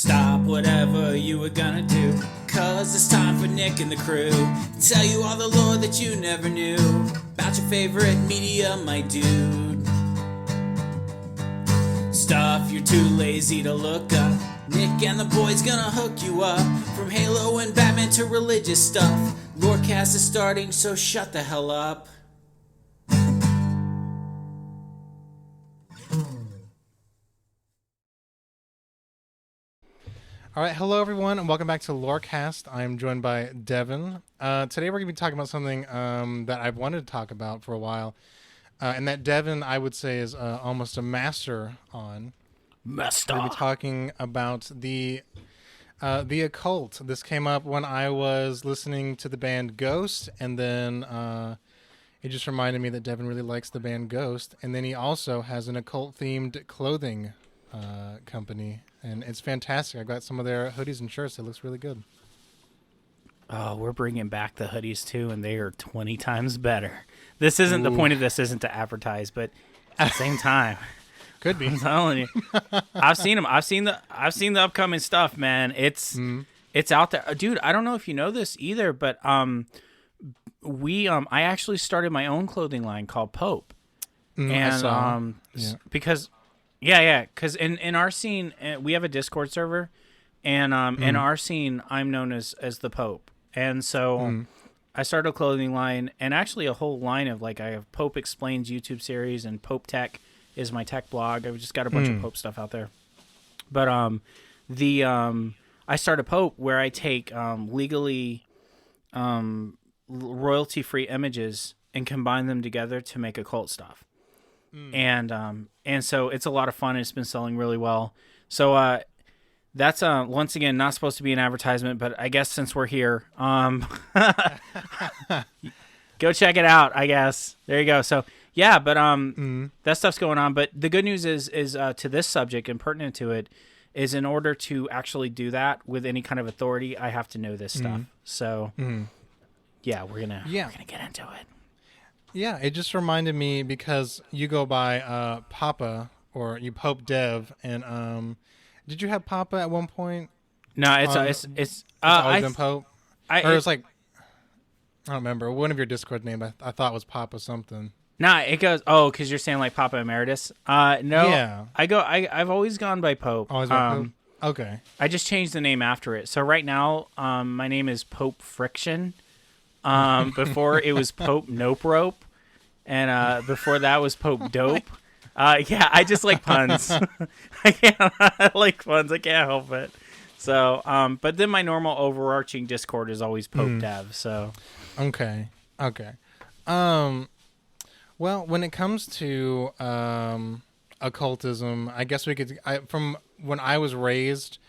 Stop whatever you were gonna do, cause it's time for Nick and the crew to tell you all the lore that you never knew about your favorite media, my dude. Stuff you're too lazy to look up, Nick and the boys gonna hook you up. From Halo and Batman to religious stuff, Lorecast is starting, so shut the hell up. All right, hello everyone, and welcome back to Lorecast. I'm joined by Devin. Today we're going to be talking about something that I've wanted to talk about for a while, and that Devin, I would say, is almost a master on. Master. We're going to be talking about the Occult. This came up when I was listening to the band Ghost, and then it just reminded me that Devin really likes the band Ghost, and then he also has an occult-themed clothing company, and it's fantastic. I got some of their hoodies and shirts. It looks really good. Oh, we're bringing back the hoodies too, and they are 20 times better. This isn't the point of this isn't to advertise, but at the same time, could be. I'm telling you, I've seen them. I've seen the upcoming stuff, man. It's out there, dude. I don't know if you know this either, but I actually started my own clothing line called Pope, and because. Yeah, because in our scene, we have a Discord server, and in our scene, I'm known as the Pope. And so I started a clothing line, and actually a whole line of, like, I have Pope Explains YouTube series, and Pope Tech is my tech blog. I've just got a bunch of Pope stuff out there. But I started Pope, where I take legally royalty-free images and combine them together to make occult stuff. And so it's a lot of fun. It's been selling really well. So that's once again not supposed to be an advertisement, but I guess since we're here, go check it out. I guess there you go. So yeah, but that stuff's going on. But the good news is to this subject and pertinent to it is, in order to actually do that with any kind of authority, I have to know this stuff. So yeah, we're gonna get into it. Yeah, it just reminded me because you go by Papa, or you Pope Dev, and did you have Papa at one point? No, it's always been Pope. Or it was like, I don't remember. One of your Discord names I thought was Papa something. Nah, it goes. Oh, because you're saying like Papa Emeritus. No, yeah. I've always gone by Pope. Always by Pope. Okay. I just changed the name after it. So right now, my name is Pope Friction. Before it was Pope Nope Rope. And before that was Pope Dope. Yeah, I just like puns. I like puns. I can't help it. So, but then my normal overarching Discord is always Pope Dev. So, okay. Well, when it comes to occultism, I guess we could. From when I was raised,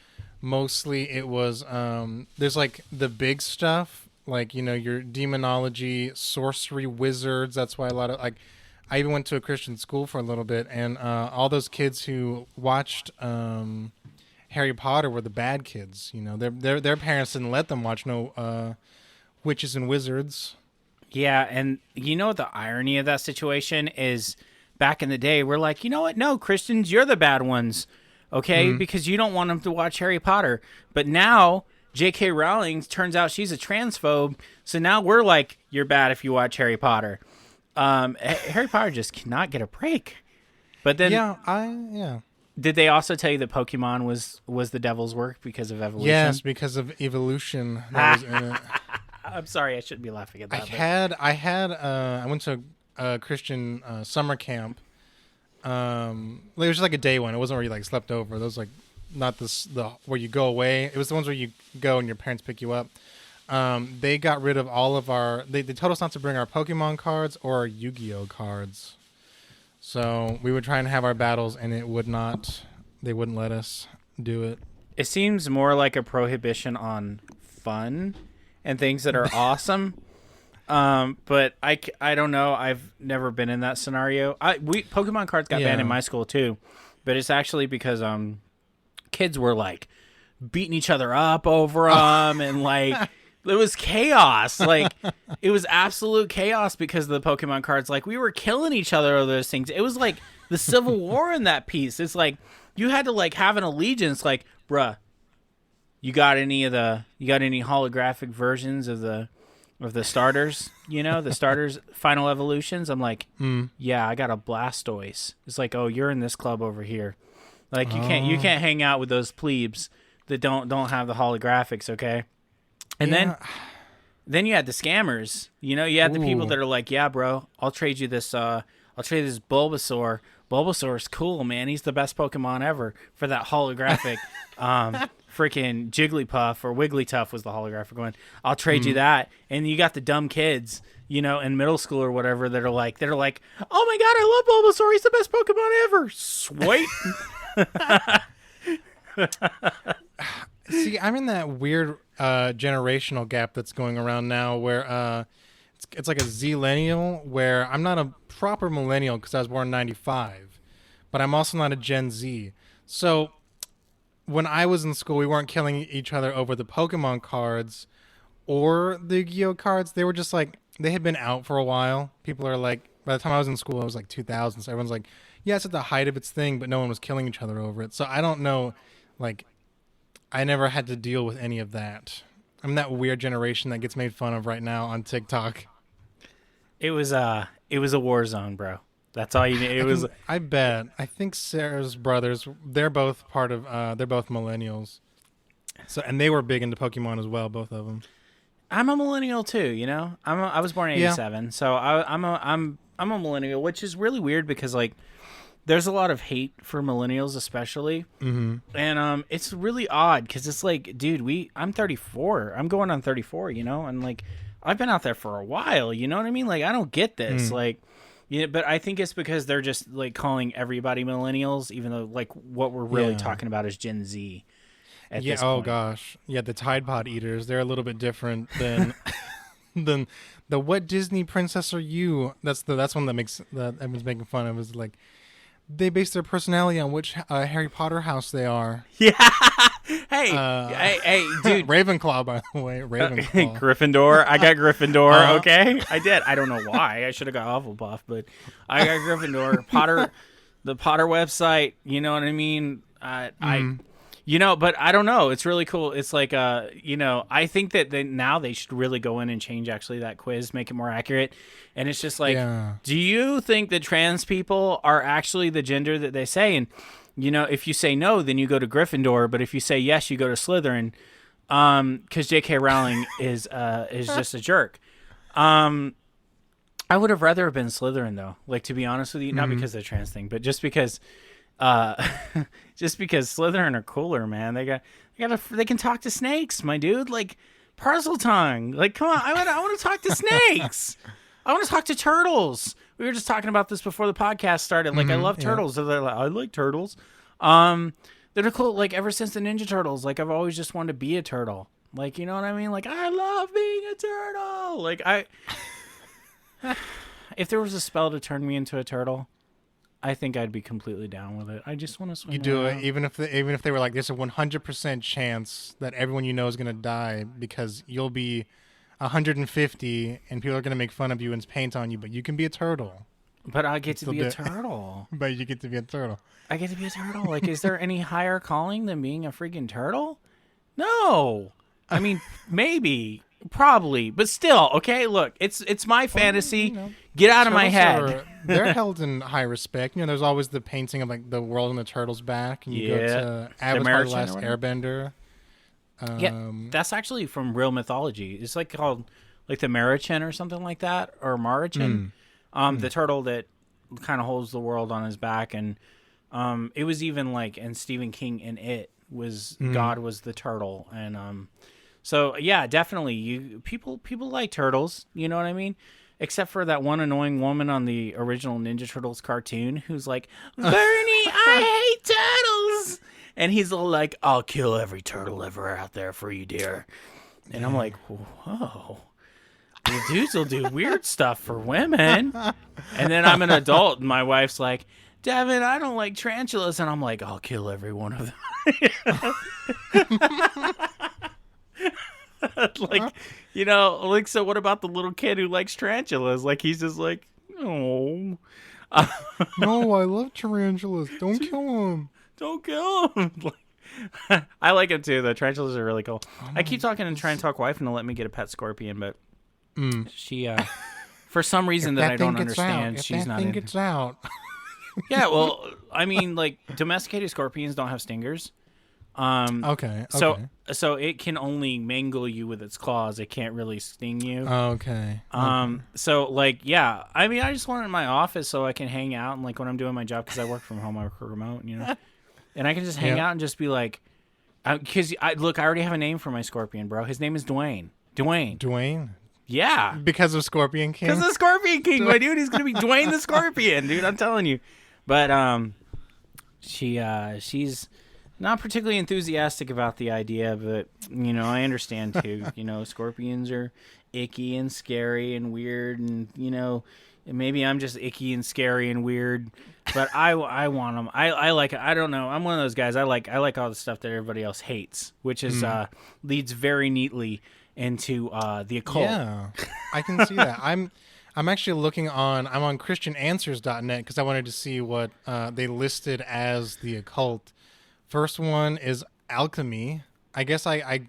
mostly it was there's like the big stuff. Like, you know, your demonology, sorcery, wizards. That's why a lot of, like, I even went to a Christian school for a little bit, and all those kids who watched Harry Potter were the bad kids. You know, their parents didn't let them watch no witches and wizards. Yeah, and you know what the irony of that situation is? Back in the day, we're like, you know what? No, Christians, you're the bad ones, okay? Because you don't want them to watch Harry Potter. But now J.K. Rowling, turns out she's a transphobe, so now we're like, you're bad if you watch Harry Potter. Harry Potter just cannot get a break. But then, did they also tell you that Pokemon was the devil's work because of evolution? Yes, because of evolution that was in it. I'm sorry, I shouldn't be laughing at that. I went to a Christian summer camp. It was just like a day one. It wasn't where you like slept over. Those like. Not the where you go away. It was the ones where you go and your parents pick you up. They got rid of all of our. They told us not to bring our Pokemon cards or our Yu-Gi-Oh cards. So we would try and have our battles, and it would not. They wouldn't let us do it. It seems more like a prohibition on fun and things that are awesome. But I don't know. I've never been in that scenario. Pokemon cards got banned in my school too, but it's actually because kids were like beating each other up over them, and like it was chaos. Like it was absolute chaos because of the Pokemon cards. Like we were killing each other over those things. It was like the Civil War in that piece. It's like you had to like have an allegiance. Like, bruh, you got any holographic versions of the starters? You know, the starters final evolutions. I'm like, yeah, I got a Blastoise. It's like, oh, you're in this club over here. Like you can't hang out with those plebes that don't have the holographics, okay? And then you had the scammers. You know, you had the people that are like, yeah, bro, I'll trade you this Bulbasaur. Bulbasaur's cool, man. He's the best Pokemon ever for that holographic freaking Jigglypuff or Wigglytuff was the holographic one. I'll trade you that. And you got the dumb kids, you know, in middle school or whatever that are like, oh my god, I love Bulbasaur. He's the best Pokemon ever. Sweet. See, I'm in that weird generational gap that's going around now where it's like a zillennial where I'm not a proper millennial because I was born in 95, but I'm also not a Gen Z. So when I was in school, we weren't killing each other over the Pokemon cards or the Yu-Gi-Oh cards. They were just like, they had been out for a while. People are like, by the time I was in school, it was like 2000. So everyone's like, yeah, it's at the height of its thing, but no one was killing each other over it. So I don't know, like, I never had to deal with any of that. I'm that weird generation that gets made fun of right now on TikTok. It was a war zone, bro. That's all you need. I bet. I think Sarah's brothers, they're both they're both millennials. So, and they were big into Pokemon as well, both of them. I'm a millennial too, you know. I was born in '87, so I'm a millennial, which is really weird because like there's a lot of hate for millennials, especially, and it's really odd because it's like, dude, I'm 34, I'm going on 34, you know, and like I've been out there for a while, you know what I mean? Like I don't get this, like, yeah, but I think it's because they're just like calling everybody millennials, even though like what we're really talking about is Gen Z. At this point. Gosh. Yeah, the Tide Pod eaters, they're a little bit different than than the what Disney princess are you? That's one that everyone's making fun of, is like they base their personality on which Harry Potter house they are. Yeah. Hey, dude. Ravenclaw, by the way. Ravenclaw. Gryffindor. I got Gryffindor, okay? I did. I don't know why. I should have got Hufflepuff, but I got Gryffindor. The Potter website, you know what I mean? You know, but I don't know. It's really cool. It's like, you know, I think that now they should really go in and change actually that quiz, make it more accurate. And it's just like, do you think that trans people are actually the gender that they say? And, you know, if you say no, then you go to Gryffindor. But if you say yes, you go to Slytherin. Because J.K. Rowling is just a jerk. I would have rather have been Slytherin, though. Like, to be honest with you, not because of the trans thing, but just because Slytherin are cooler, man. They can talk to snakes, my dude. Like Parseltongue. Like, come on, I want to talk to snakes. I want to talk to turtles. We were just talking about this before the podcast started. Like, I love turtles. They're like, I like turtles. They're cool. Like, ever since the Ninja Turtles, like I've always just wanted to be a turtle. Like, you know what I mean? Like, I love being a turtle. Like, if there was a spell to turn me into a turtle, I think I'd be completely down with it. I just want to swim. You do around. it, even if they were like, there's a 100% chance that everyone you know is gonna die because you'll be 150 and people are gonna make fun of you and paint on you, but you can be a turtle. But I get to be a turtle. But you get to be a turtle. I get to be a turtle. Like, is there any higher calling than being a freaking turtle? No. I mean, maybe. Probably, but still, okay. Look, it's my fantasy. You know, get out of my head. They're held in high respect. You know, there's always the painting of like the world and the turtle's back, and you go to Avatar: The Last Airbender. That's actually from real mythology. It's like called like the Marichin or something like that, or Marichin, the turtle that kind of holds the world on his back, and it was even like, and Stephen King in It was God was the turtle, and so yeah, definitely people like turtles, you know what I mean? Except for that one annoying woman on the original Ninja Turtles cartoon who's like, Bernie, I hate turtles. And he's all like, I'll kill every turtle ever out there for you, dear. And I'm like, whoa. The dudes will do weird stuff for women. And then I'm an adult and my wife's like, Devin, I don't like tarantulas. And I'm like, I'll kill every one of them. Like, you know, like, so what about the little kid who likes tarantulas? Like, he's just like, no. No, I love tarantulas. Don't kill them. Don't kill them. I like them too. The tarantulas are really cool. I keep talking and trying to talk wife into let me get a pet scorpion, but she, for some reason that I don't understand, she's not in. Gets out. Yeah, well, I mean, like domesticated scorpions don't have stingers. Okay. So it can only mangle you with its claws. It can't really sting you. Okay. So like, yeah, I mean, I just want it in my office so I can hang out and like when I'm doing my job because I work from home, I work remote, and I can just hang out and just be like, because I already have a name for my scorpion, bro. His name is Dwayne. Dwayne. Yeah. Because of Scorpion King. Because of Scorpion King, my dude. He's gonna be Dwayne the Scorpion, dude. I'm telling you. But she's not particularly enthusiastic about the idea, but I understand too. Scorpions are icky and scary and weird, and maybe I'm just icky and scary and weird, but I want them. I like it. I don't know. I'm one of those guys. I like all the stuff that everybody else hates, which is leads very neatly into the occult. Yeah, I can see that. I'm actually looking on. I'm on ChristianAnswers.net because I wanted to see what they listed as the occult. First one is alchemy. I guess I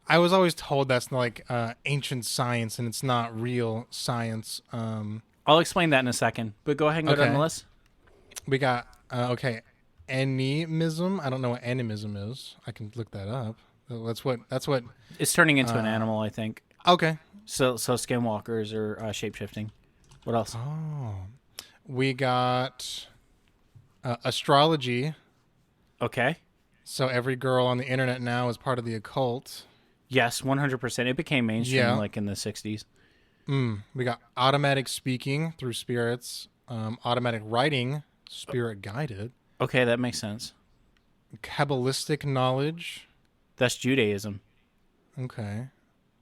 was always told that's like ancient science and it's not real science. I'll explain that in a second, but go ahead and go down the list. We got animism. I don't know what animism is. I can look that up. That's what it's turning into an animal, I think. Okay. So skinwalkers are shape-shifting. What else? Oh. We got astrology. Okay. So every girl on the internet now is part of the occult. Yes, 100%. It became mainstream like in the 60s. We got automatic speaking through spirits, automatic writing, spirit guided. Okay, that makes sense. Kabbalistic knowledge. That's Judaism. Okay.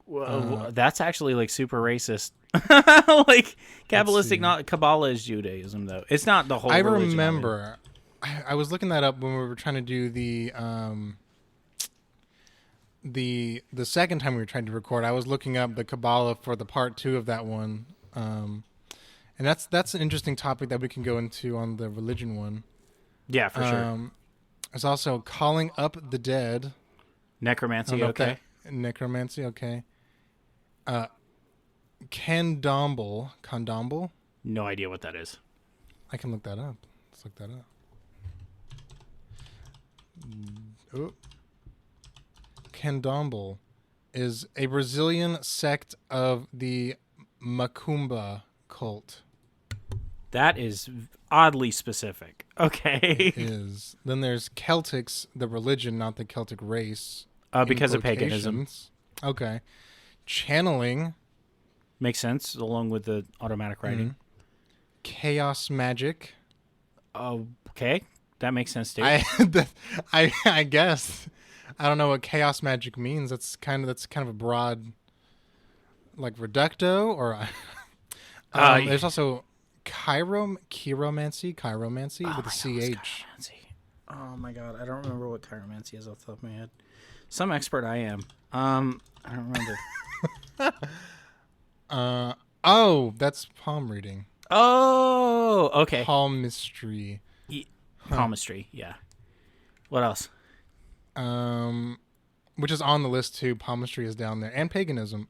Well, that's actually like super racist. Like Kabbalistic, Kabbalah is Judaism though. It's not the whole. I religion, remember. I was looking that up when we were trying to do the second time we were trying to record. I was looking up the Kabbalah for the part 2 of that one, and that's an interesting topic that we can go into on the religion one. Yeah, for sure. There's also calling up the dead. Necromancy, okay. Necromancy, okay. Candomble. No idea what that is. I can look that up. Let's look that up. Oh. Candomble is a Brazilian sect of the Macumba cult. That is oddly specific. Okay. It is. Then there's Celtics, the religion, not the Celtic race. Because of paganism. Okay. Channeling. Makes sense, along with the automatic writing. Chaos magic. Okay. That makes sense too. I guess. I don't know what chaos magic means. That's kind of a broad, like reducto, or there's also chiromancy with a CH. Oh my god, I don't remember what chiromancy is off the top of my head. Some expert I am. I don't remember. That's palm reading. Oh, okay. Palmistry. Palmistry, yeah. What else? Which is on the list too. Palmistry is down there, and paganism.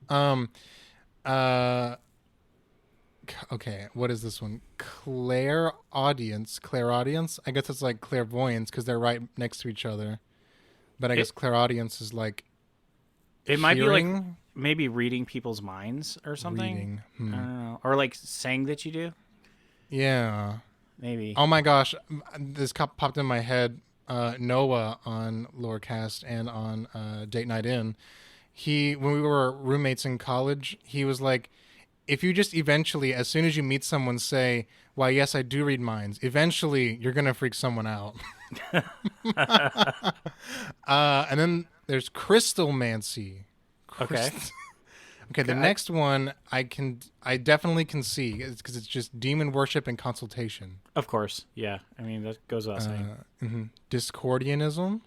Okay, what is this one? Clairaudience. I guess it's like clairvoyance because they're right next to each other. But I guess clairaudience is like it might be like maybe reading people's minds or something. I don't know. Or like saying that you do. Yeah. Maybe. Oh my gosh, this popped in my head. Noah on Lorecast and on Date Night In. When we were roommates in college, he was like, if you just eventually, as soon as you meet someone, say, why, yes, I do read minds, eventually you're going to freak someone out. And then there's crystalmancy. Okay. Okay, the next one I definitely can see because it's just demon worship and consultation. Of course, yeah. I mean that goes without saying. Discordianism.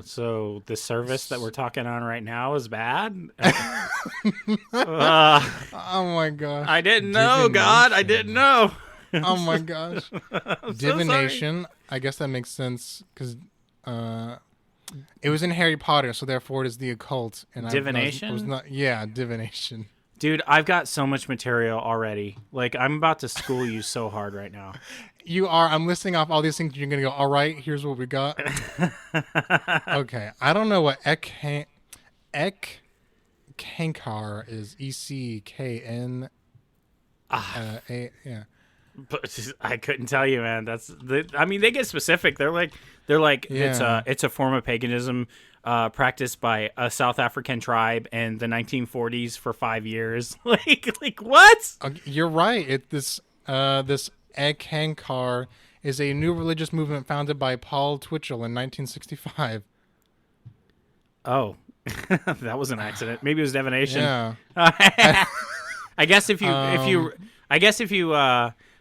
So the service that we're talking on right now is bad. Oh my gosh! I didn't know, God. I didn't know. Oh my gosh! Divination. I guess that makes sense because it was in Harry Potter, so therefore it is the occult. And Divination? I was not, yeah, divination. Dude, I've got so much material already. Like, I'm about to school you so hard right now. You are. I'm listing off all these things. You're gonna go. All right, here's what we got. Okay, I don't know what Ekkankar is. ECKN. Yeah. But I couldn't tell you, man. I mean, they get specific. They're like, Yeah. it's a form of paganism practiced by a South African tribe in the 1940s for 5 years. like what? You're right. This Ekkankar is a new religious movement founded by Paul Twitchell in 1965. Oh, that was an accident. Maybe it was divination. Yeah. I guess if you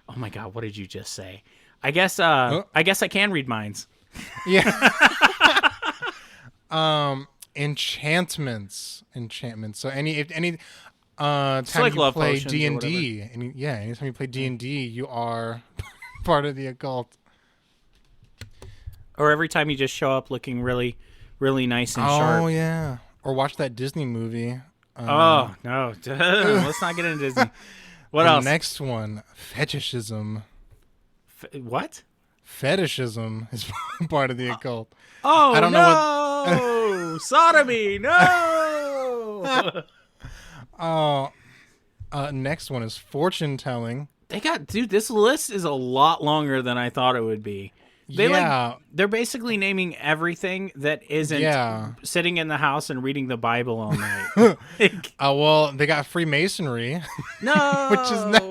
oh my God, what did you just say? I guess I can read minds. Yeah. Enchantments. So any time like you love play potions or D&D, anytime you play D&D, you are part of the occult. Or every time you just show up looking really, really nice and sharp. Oh yeah. Or watch that Disney movie. Oh no, let's not get into Disney. What the else? Next one, fetishism. What? Fetishism is part of the occult. Oh, I don't no! know what. Sodomy, no! Next one is fortune telling. Dude, this list is a lot longer than I thought it would be. They're basically naming everything that isn't sitting in the house and reading the Bible all night. Well, they got Freemasonry. No! Which is next.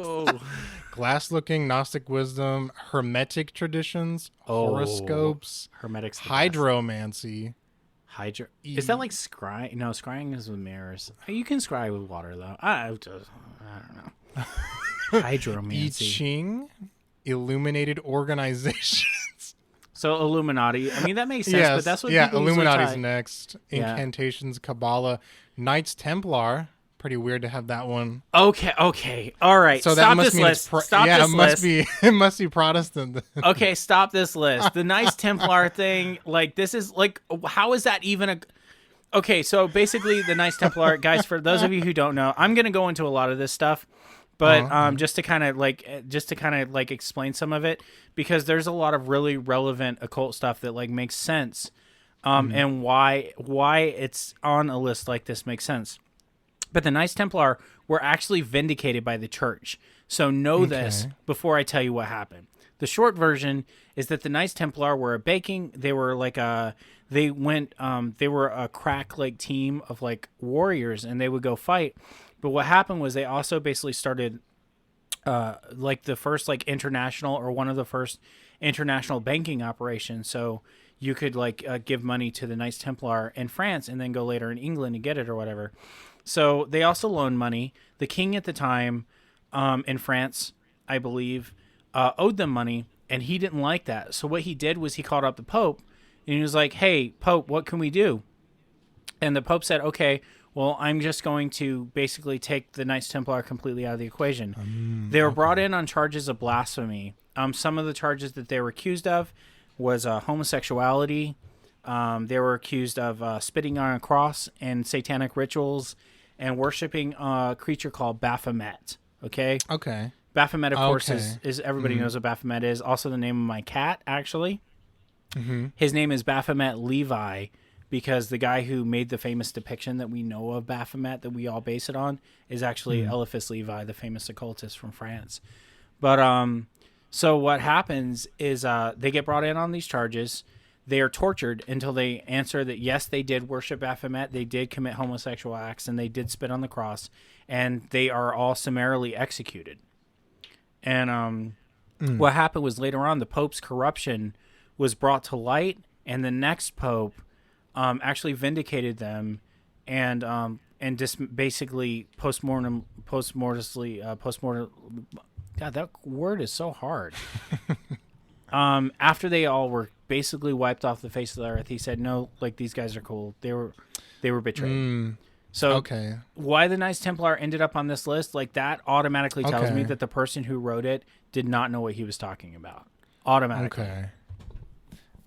Glass looking, Gnostic wisdom, Hermetic traditions, horoscopes, Hermetic's the hydromancy. Is that like scrying? No, scrying is with mirrors. You can scry with water, though. I don't know. Hydromancy. I Ching, illuminated organizations. So Illuminati. I mean, that makes sense, but that's what people Illuminati's usually next. Incantations, Kabbalah, Knights Templar. Pretty weird to have that one. Okay. All right. So stop that must this mean list. Stop it this must list. It must be Protestant. Okay, stop this list. The Knights Templar thing, like, this is like, how is that even a? Okay, so basically, the Knights Templar, guys. For those of you who don't know, I'm gonna go into a lot of this stuff, but just to kind of like explain some of it, because there's a lot of really relevant occult stuff that like makes sense, and why it's on a list like this makes sense. But the Knights Templar were actually vindicated by the church. So know this before I tell you what happened. The short version is that the Knights Templar were they were a crack like team of like warriors, and they would go fight. But what happened was they also basically started like the first like international, or one of the first international banking operations. So you could like give money to the Knights Templar in France and then go later in England and get it or whatever. So they also loaned money. The king at the time in France, I believe, owed them money, and he didn't like that. So what he did was he called up the Pope, and he was like, "Hey, Pope, what can we do?" And the Pope said, "Okay, well, I'm just going to basically take the Knights Templar completely out of the equation." They were brought in on charges of blasphemy. Some of the charges that they were accused of was homosexuality. They were accused of spitting on a cross and satanic rituals, and worshiping a creature called Baphomet. Okay. Baphomet, of course, is everybody knows what Baphomet is. Also, the name of my cat, actually. His name is Baphomet Levi, because the guy who made the famous depiction that we know of Baphomet, that we all base it on, is actually Eliphas Levi, the famous occultist from France. But so what happens is they get brought in on these charges. They are tortured until they answer that, yes, they did worship Baphomet, they did commit homosexual acts, and they did spit on the cross, and they are all summarily executed. And what happened was later on, the Pope's corruption was brought to light, and the next Pope actually vindicated them, and just basically postmortem. God, that word is so hard. After they all were basically wiped off the face of the earth, he said, "No, like, these guys are cool. They were betrayed." So why the Knights Templar ended up on this list, like, that automatically tells me that the person who wrote it did not know what he was talking about. Automatically.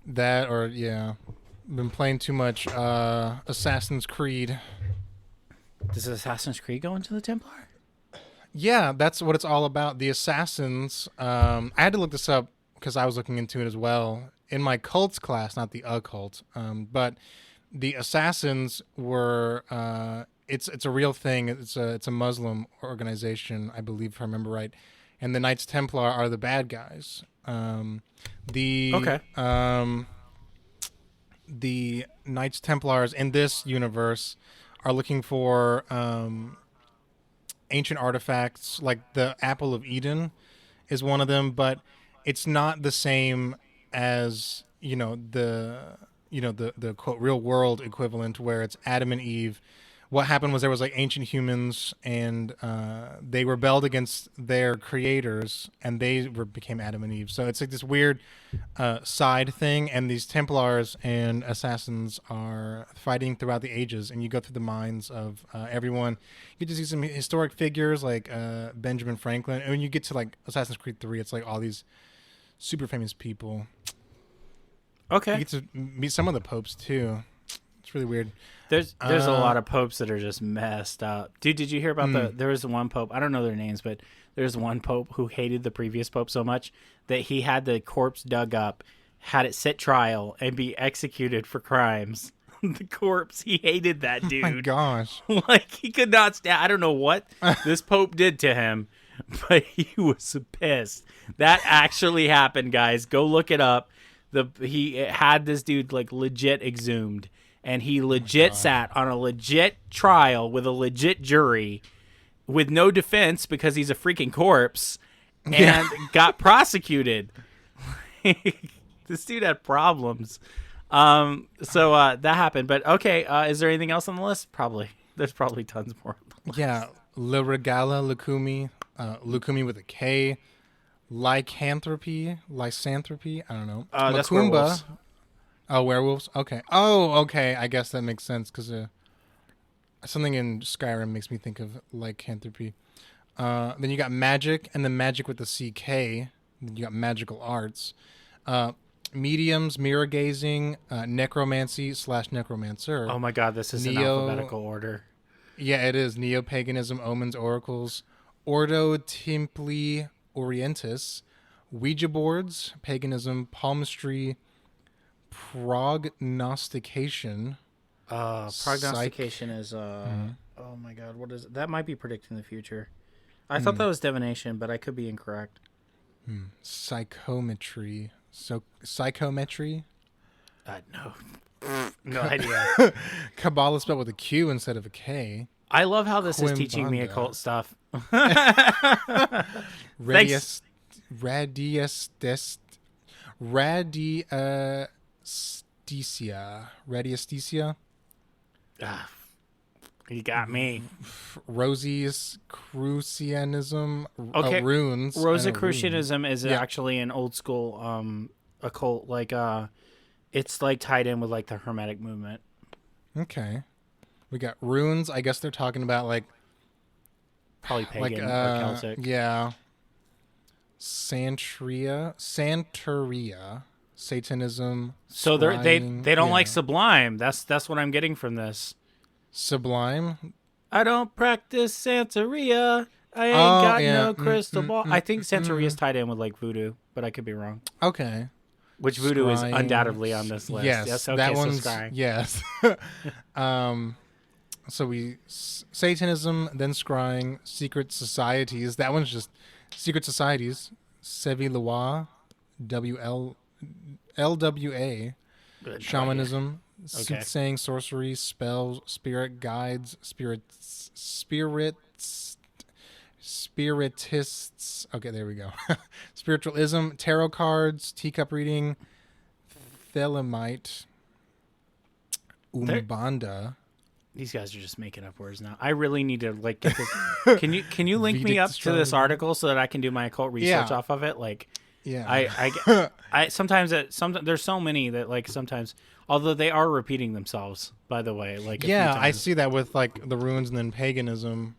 That or yeah, been playing too much Assassin's Creed. Does Assassin's Creed go into the Templar? Yeah, that's what it's all about. The Assassins. I had to look this up because I was looking into it as well in my cults class, not the occult. But the Assassins were. It's a real thing. It's a Muslim organization, I believe, if I remember right. And the Knights Templar are the bad guys. The Knights Templars in this universe are looking for ancient artifacts, like the Apple of Eden is one of them, but it's not the same as the quote real world equivalent where it's Adam and Eve. What happened was there was like ancient humans, and they rebelled against their creators, and became Adam and Eve. So it's like this weird side thing, and these Templars and Assassins are fighting throughout the ages, and you go through the minds of everyone. You get to see some historic figures like Benjamin Franklin, and when you get to like Assassin's Creed 3, it's like all these super famous people. Okay. You get to meet some of the popes too. It's really weird. There's a lot of popes that are just messed up. Dude, did you hear about there was one pope, I don't know their names, but there's one pope who hated the previous pope so much that he had the corpse dug up, had it sit trial, and be executed for crimes. The corpse, he hated that dude. Oh my gosh. Like, he could not stand. I don't know what this pope did to him, but he was pissed. That actually happened, guys. Go look it up. He had this dude like legit exhumed. And he legit sat on a legit trial with a legit jury with no defense because he's a freaking corpse and got prosecuted. This dude had problems. So that happened. But okay, is there anything else on the list? Probably. There's probably tons more on the list. Yeah. Le Regala Lukumi. Lukumi with a K. Lycanthropy. Lysanthropy. I don't know. That's Macumba. werewolves. Oh, werewolves? Okay. Oh, okay. I guess that makes sense because something in Skyrim makes me think of lycanthropy. Then you got magic, and then magic with the CK. Then you got magical arts. Mediums, mirror gazing, necromancy / necromancer. Oh my god, this is in alphabetical order. Yeah, it is. Neo-paganism, omens, oracles, Ordo Templi Orientis, Ouija boards, paganism, palmistry, prognostication. Prognostication is oh my god, what is it? That might be predicting the future. I thought that was divination, but I could be incorrect. Psychometry. So psychometry? No. No idea. Kabbalah spelled with a Q instead of a K. I love how this is teaching me occult stuff. Radiesthesia. You got me. Rosicrucianism. Okay. Runes. Rosicrucianism is actually an old school occult. Like it's like tied in with like the Hermetic movement. Okay. We got runes. I guess they're talking about like probably pagan or Celtic. Yeah. Santeria. Satanism. So they don't like Sublime. That's what I'm getting from this. Sublime. I don't practice Santeria. I ain't got no crystal ball. I think Santeria is tied in with like voodoo, but I could be wrong. Okay. Which voodoo is undoubtedly on this list. Yes, okay, that one's scrying. yes. So we Satanism, then scrying, secret societies. That one's just secret societies. Sevi Loa, LWA, shamanism, soothsaying, sorcery, spells, spirit guides, spiritists. Okay, there we go. Spiritualism, tarot cards, teacup reading, Thelemite, Umbanda. These guys are just making up words now. I really need to like get this. Can you link me up to this article so that I can do my occult research off of it? Like, yeah, I sometimes there's so many that like sometimes, although they are repeating themselves. By the way, like I see that with like the runes and then paganism.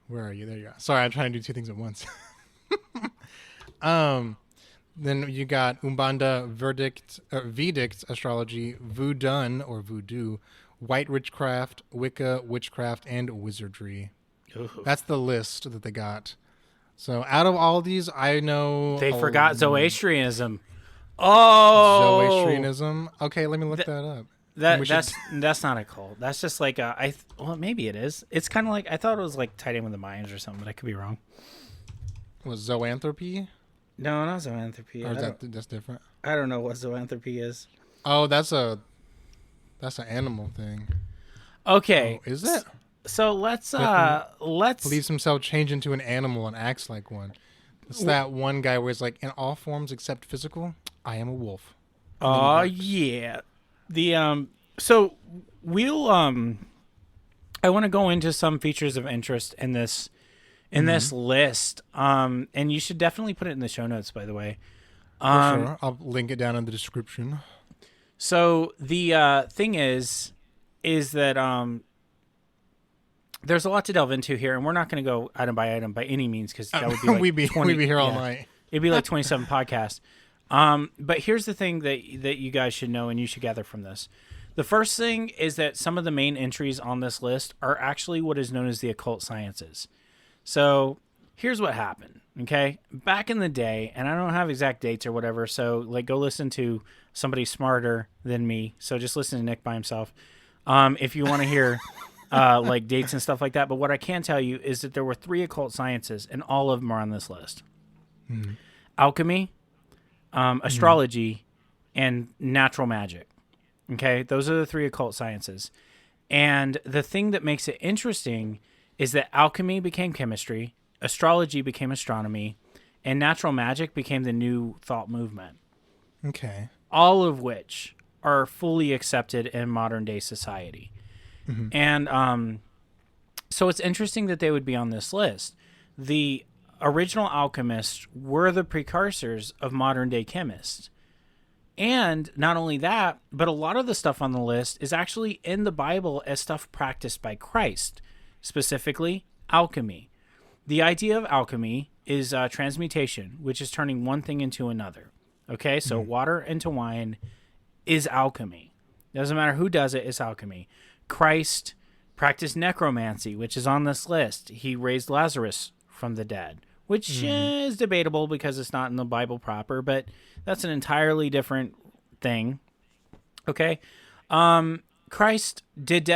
Where are you? There you go. Sorry, I'm trying to do two things at once. Then you got Umbanda, Vedic astrology, Voodoo or voodoo, white witchcraft, Wicca, witchcraft, and wizardry. Ooh. That's the list that they got. So out of all these, I know They forgot Zoroastrianism. Oh, Zoroastrianism. Okay, let me look that up. That's not a cult. That's just like well, maybe it is. It's kind of like, I thought it was like tied in with the Mayans or something, but I could be wrong. Was zoanthropy? No, not zoanthropy. Or that's different? I don't know what zoanthropy is. Oh, that's an animal thing. Okay, is it? So let's believes himself change into an animal and acts like one. It's that one guy where it's like, in all forms except physical, I am a wolf. Oh yeah. The so we'll I want to go into some features of interest in this list. And you should definitely put it in the show notes, by the way. For sure. I'll link it down in the description. So the thing is that there's a lot to delve into here, and we're not going to go item by item by any means, because that would be like we'd be here all night. It'd be like 27 podcasts. But here's the thing that you guys should know and you should gather from this. The first thing is that some of the main entries on this list are actually what is known as the occult sciences. So here's what happened. Okay, back in the day, and I don't have exact dates or whatever, so like go listen to somebody smarter than me. So just listen to Nick by himself if you want to hear like dates and stuff like that. But what I can tell you is that there were 3 occult sciences, and all of them are on this list: alchemy, astrology, and natural magic. Okay, those are the 3 occult sciences. And the thing that makes it interesting is that alchemy became chemistry, astrology became astronomy, and natural magic became the new thought movement. Okay. All of which are fully accepted in modern day society. Mm-hmm. And so it's interesting that they would be on this list. The original alchemists were the precursors of modern day chemists. And not only that, but a lot of the stuff on the list is actually in the Bible as stuff practiced by Christ, specifically alchemy. The idea of alchemy is transmutation, which is turning one thing into another. Okay, so water into wine is alchemy. Doesn't matter who does it, it's alchemy. Christ practiced necromancy, which is on this list. He raised Lazarus from the dead, which is debatable because it's not in the Bible proper, but that's an entirely different thing. Okay. Christ did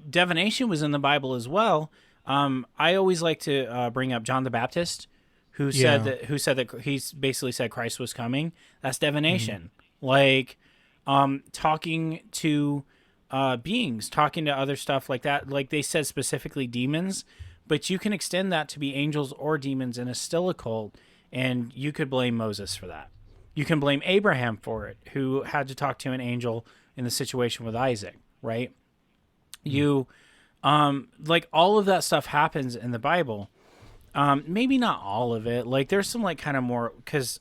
divination was in the Bible as well. I always like to bring up John the Baptist, who said that he's basically said Christ was coming. That's divination. Like talking to beings, talking to other stuff like that. Like they said specifically demons, but you can extend that to be angels or demons and it's still a cult, and you could blame Moses for that. You can blame Abraham for it, who had to talk to an angel in the situation with Isaac, right? You, like all of that stuff happens in the Bible. Maybe not all of it. Like there's some like kind of more, because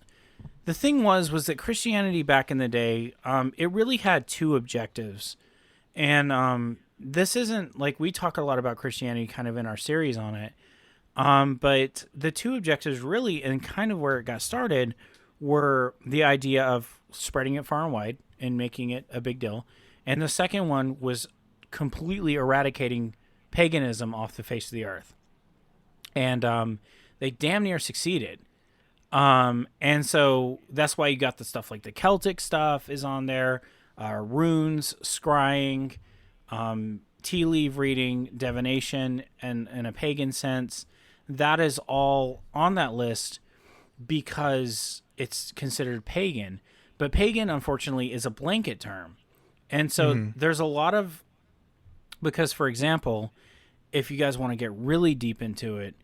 the thing was that Christianity back in the day, it really had 2 objectives. And this isn't like, we talk a lot about Christianity kind of in our series on it. But the 2 objectives really, and kind of where it got started, were the idea of spreading it far and wide and making it a big deal. And the second one was completely eradicating paganism off the face of the earth. And they damn near succeeded. And so that's why you got the stuff like the Celtic stuff is on there, runes, scrying, tea leaf reading, divination, and in a pagan sense. That is all on that list because it's considered pagan. But pagan, unfortunately, is a blanket term. And so there's a lot of, because, for example, if you guys want to get really deep into it,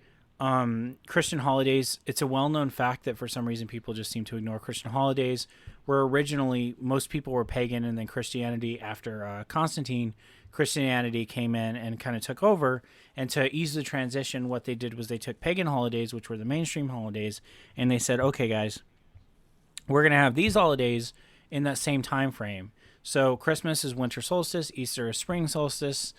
Christian holidays, it's a well-known fact that for some reason people just seem to ignore Christian holidays, where originally most people were pagan, and then Christianity, after Constantine, Christianity came in and kind of took over. And to ease the transition, what they did was they took pagan holidays, which were the mainstream holidays, and they said, okay, guys, we're going to have these holidays in that same time frame. So Christmas is winter solstice, Easter is spring solstice.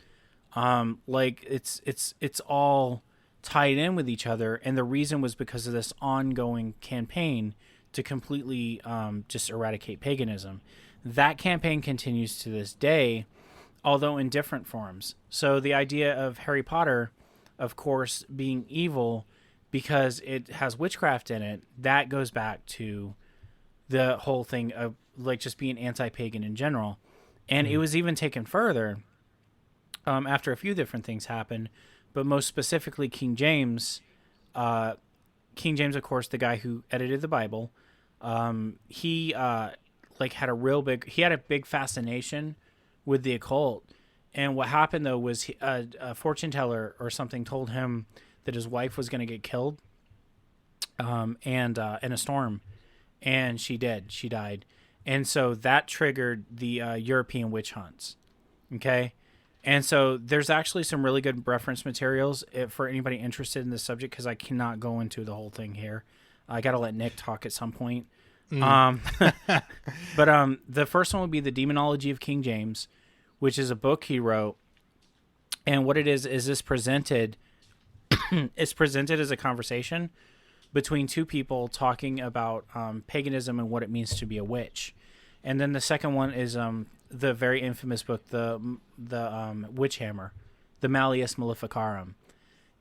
Like it's all tied in with each other. And the reason was because of this ongoing campaign to completely just eradicate paganism. That campaign continues to this day, although in different forms. So the idea of Harry Potter, of course, being evil because it has witchcraft in it, that goes back to the whole thing of like just being anti-pagan in general. And it was even taken further after a few different things happened, but most specifically King James, of course, the guy who edited the Bible, he had a big fascination with the occult. And what happened though was a fortune teller or something told him that his wife was going to get killed in a storm, and she died. And so that triggered the European witch hunts. Okay. And so there's actually some really good reference materials for anybody interested in this subject, because I cannot go into the whole thing here. I got to let Nick talk at some point. But the first one would be The Demonology of King James, which is a book he wrote. And what it is this presented it's presented as a conversation between two people talking about paganism and what it means to be a witch. And then the second one is the very infamous book, the Witch Hammer, the Malleus Maleficarum,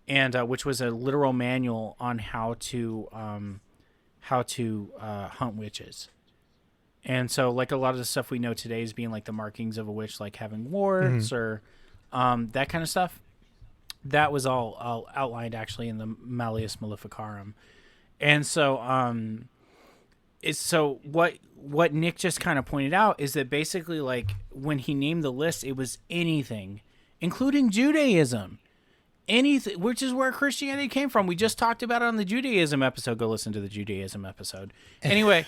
and which was a literal manual on how to hunt witches. And so, like, a lot of the stuff we know today is being like the markings of a witch, like having warts or that kind of stuff. That was all outlined actually in the Malleus Maleficarum. And so, what Nick just kind of pointed out is that basically, like, when he named the list, it was anything, including Judaism, anything, which is where Christianity came from. We just talked about it on the Judaism episode. Go listen to the Judaism episode. Anyway,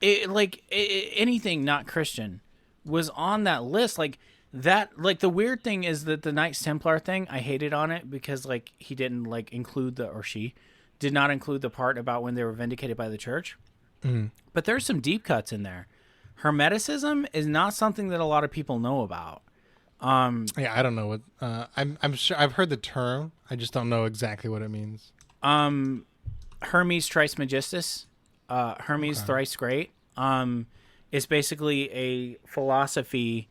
anything not Christian was on that list. Like that, the weird thing is that the Knights Templar thing, I hated on it because, like, he didn't, like, she did not include the part about when they were vindicated by the church. But there's some deep cuts in there. Hermeticism is not something that a lot of people know about. Yeah, I don't know what. I'm sure I've heard the term. I just don't know exactly what it means. Hermes Trismegistus, Hermes thrice great. Is basically a philosophy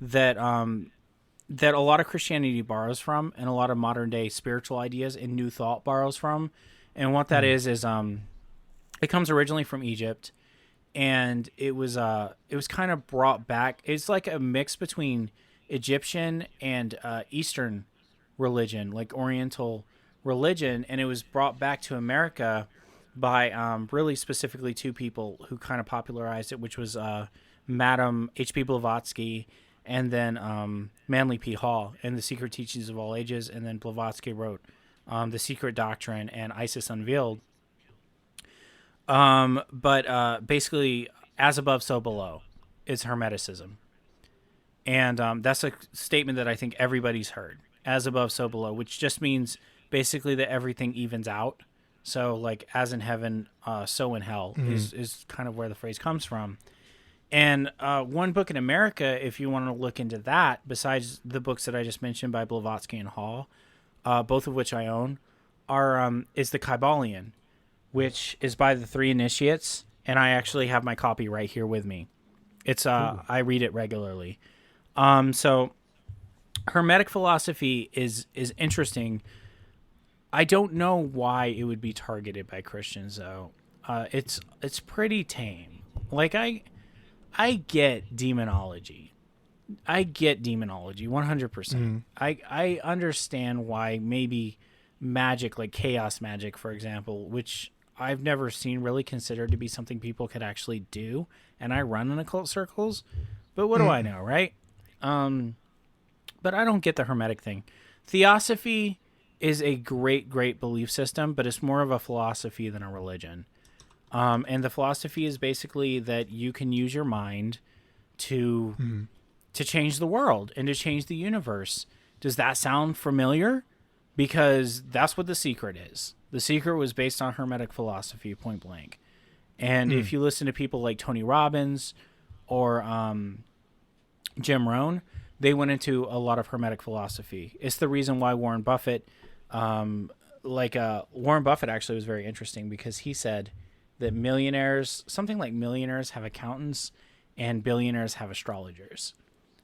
that that a lot of Christianity borrows from, and a lot of modern day spiritual ideas and New Thought borrows from. And what that is it comes originally from Egypt, and it was kind of brought back. It's like a mix between Egyptian and Eastern religion, like Oriental religion, and it was brought back to America by really specifically two people who kind of popularized it, which was Madam H.P. Blavatsky and then Manly P. Hall and The Secret Teachings of All Ages, and then Blavatsky wrote The Secret Doctrine and Isis Unveiled. But basically, as above, so below is Hermeticism. And that's a statement that I think everybody's heard. As above, so below, which just means basically that everything evens out. So, like, as in heaven, so in hell is kind of where the phrase comes from. And one book in America, if you want to look into that, besides the books that I just mentioned by Blavatsky and Hall, both of which I own, is the Kybalion, which is by the Three Initiates, and I actually have my copy right here with me. It's I read it regularly. So Hermetic philosophy is interesting. I don't know why it would be targeted by Christians, though. It's pretty tame. Like, I get demonology. 100%. I understand why maybe magic, like chaos magic, for example, which I've never seen really considered to be something people could actually do, and I run in occult circles, but what do I know, right? But I don't get the Hermetic thing. Theosophy is a great belief system, but it's more of a philosophy than a religion. And the philosophy is basically that you can use your mind to change the world and to change the universe. Does that sound familiar? Because that's what The Secret is. The Secret was based on Hermetic philosophy, point blank. And if you listen to people like Tony Robbins or Jim Rohn, they went into a lot of Hermetic philosophy. It's the reason why Warren Buffett, Warren Buffett actually was very interesting, because he said that millionaires, something like millionaires have accountants and billionaires have astrologers,